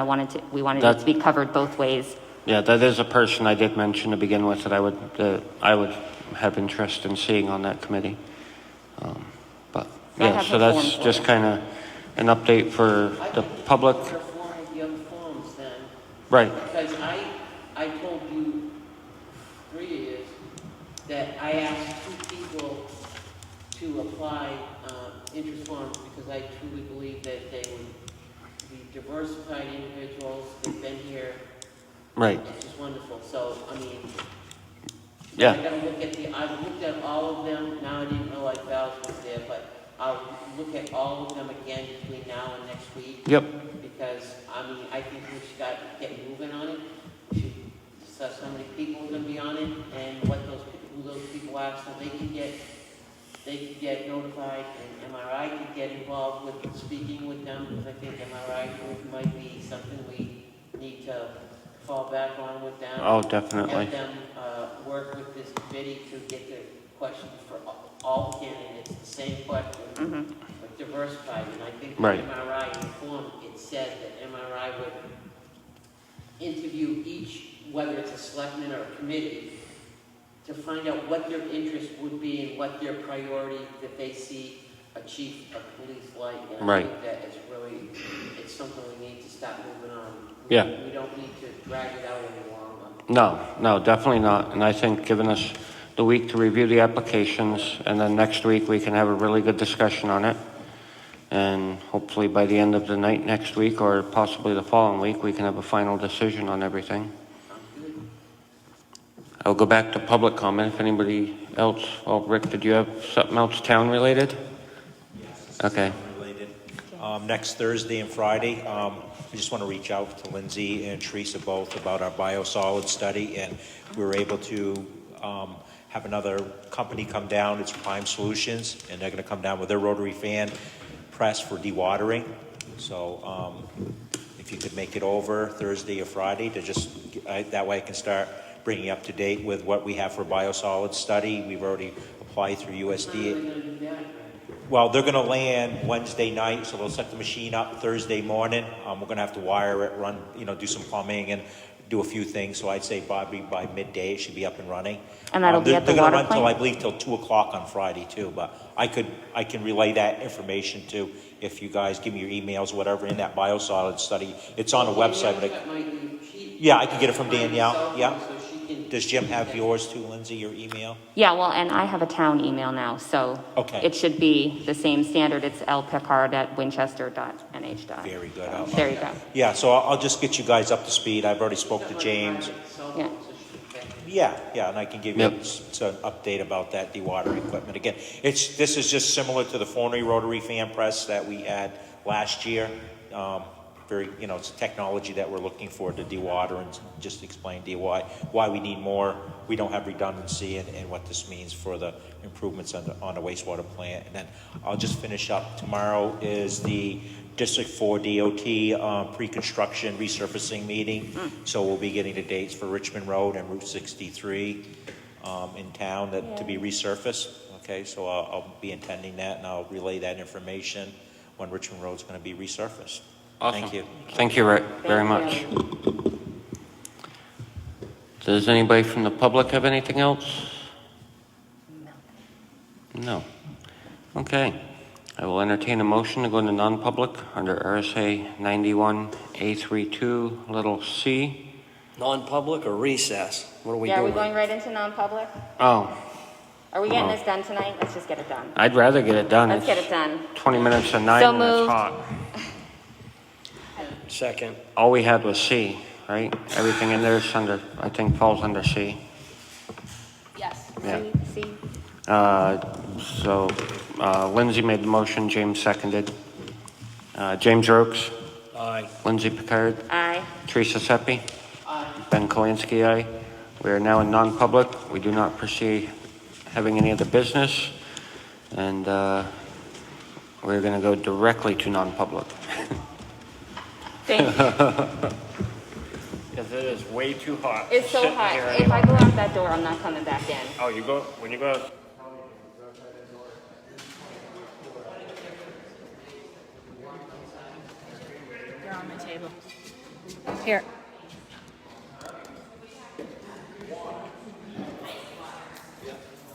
[SPEAKER 11] we wanted it to be covered both ways.
[SPEAKER 1] Yeah, that is a person I did mention to begin with that I would have interest in seeing on that committee. But
[SPEAKER 11] I
[SPEAKER 1] yeah,
[SPEAKER 11] have
[SPEAKER 1] so
[SPEAKER 11] the
[SPEAKER 1] that's
[SPEAKER 11] form
[SPEAKER 1] just kind of an update for the public.
[SPEAKER 7] The other forms then.
[SPEAKER 1] Right.
[SPEAKER 7] Because I told you 3 years that I asked 2 people to apply interest forms because I truly believe that they would be diversified individuals. They've been here.
[SPEAKER 1] Right.
[SPEAKER 7] It's just wonderful. So, I mean,
[SPEAKER 1] Yeah.
[SPEAKER 7] I gotta I've looked at all of them. Now I didn't know like Val's was there, but I'll look at all of them again between now and next week.
[SPEAKER 1] Yep.
[SPEAKER 7] Because, I mean, I think we should get moving on it. We should discuss how many people are gonna be on it and who those people are, so they can get notified, and MRI could get involved with speaking with them, because I think MRI group might be something we need to fall back on with them.
[SPEAKER 1] Oh, definitely.
[SPEAKER 7] Have them work with this committee to get the questions for all the candidates, the same question, but diversified. And I think the
[SPEAKER 1] Right.
[SPEAKER 7] MRI form, it said that MRI would interview each, whether it's a selectman or a committee, to find out what their interest would be and what their priority that they see a chief of police like. And I
[SPEAKER 1] Right.
[SPEAKER 7] think that is really, it's something we need to start moving on.
[SPEAKER 1] Yeah.
[SPEAKER 7] We don't need to drag it out any longer.
[SPEAKER 1] No, definitely not. And I think giving us the week to review the applications, and then next week we can have a really good discussion on it. And hopefully by the end of the night next week, or possibly the following week, we can have a final decision on everything. I'll go back to public comment if anybody else. Oh, Rick, did you have something else town related? Okay.
[SPEAKER 2] Related. Next Thursday and Friday, I just want to reach out to Lindsay and Teresa both about our biosolids study, and we were able to have another company come down. It's Prime Solutions, and they're going to come down with their rotary fan press for dewatering. So if you could make it over Thursday or Friday, to just that way I can start bringing up to date with what we have for biosolids study. We've already applied through USDA. Well, they're going to land Wednesday night, so they'll set the machine up Thursday morning. We're going to have to wire it, run, do some plumbing and do a few things. So I'd say Bobby by midday it should be up and running.
[SPEAKER 11] And that'll be at the
[SPEAKER 2] They're going
[SPEAKER 11] water
[SPEAKER 2] to run till, I
[SPEAKER 11] plant?
[SPEAKER 2] believe, till 2 o'clock on Friday too. But I can relay that information to, if you guys give me your emails, whatever, in that biosolids study. It's on a website. But yeah, I can get it from Danielle. Yeah. Does Jim have yours too, Lindsay, your email?
[SPEAKER 11] Yeah, well, and I have a town email now, so
[SPEAKER 2] Okay.
[SPEAKER 11] it should be the same standard. It's lpicard@winchester.nh.
[SPEAKER 2] Very good.
[SPEAKER 11] There you go.
[SPEAKER 2] Yeah, so I'll just get you guys up to speed. I've already spoke to James.
[SPEAKER 11] Yeah.
[SPEAKER 2] Yeah, and I can give you an update about that dewatering equipment. Again, this is just similar to the Forney rotary fan press that we had last year. It's a technology that we're looking for to dewater, and just explain to you why we need more. We don't have redundancy, and what this means for the improvements on the wastewater plant. And then I'll just finish up. Tomorrow is the District 4 DOT pre-construction resurfacing meeting. So we'll be getting the dates for Richmond Road and Route 63 in town to be resurfaced. Okay, so I'll be attending that, and I'll relay that information when Richmond Road's going to be resurfaced.
[SPEAKER 1] Awesome.
[SPEAKER 2] Thank you.
[SPEAKER 1] Thank you, Rick, very much. Does anybody from the public have anything else? No. Okay. I will entertain a motion to go into non-public under RSA 91A32 little c.
[SPEAKER 9] Non-public or recess? What are we
[SPEAKER 11] Yeah, are we
[SPEAKER 9] doing?
[SPEAKER 11] going right into non-public?
[SPEAKER 1] Oh,
[SPEAKER 11] Are we getting this done tonight? Let's just get it done.
[SPEAKER 1] I'd rather get it done.
[SPEAKER 11] Let's get
[SPEAKER 1] It's
[SPEAKER 11] it done.
[SPEAKER 1] 20 minutes to 9
[SPEAKER 11] So
[SPEAKER 1] and it's
[SPEAKER 11] moved.
[SPEAKER 1] hot.
[SPEAKER 9] Second.
[SPEAKER 1] All we had was C, right? Everything in there is I think falls under C.
[SPEAKER 8] Yes.
[SPEAKER 1] Yeah.
[SPEAKER 11] See?
[SPEAKER 1] So Lindsay made the motion, James seconded. James Rokes,
[SPEAKER 9] Aye.
[SPEAKER 1] Lindsay Picard,
[SPEAKER 11] Aye.
[SPEAKER 1] Teresa Seppi, Ben Kolinsky, aye. We are now in non-public. We do not having any other business, and we're going to go directly to non-public.
[SPEAKER 11] Thank you.
[SPEAKER 1] Because it is way too hot.
[SPEAKER 11] It's so
[SPEAKER 1] sitting
[SPEAKER 11] hot.
[SPEAKER 1] here
[SPEAKER 11] If I
[SPEAKER 1] anymore.
[SPEAKER 11] go out that door, I'm not coming back in.
[SPEAKER 1] Oh, you go, when you go out.
[SPEAKER 8] They're on my table. Here.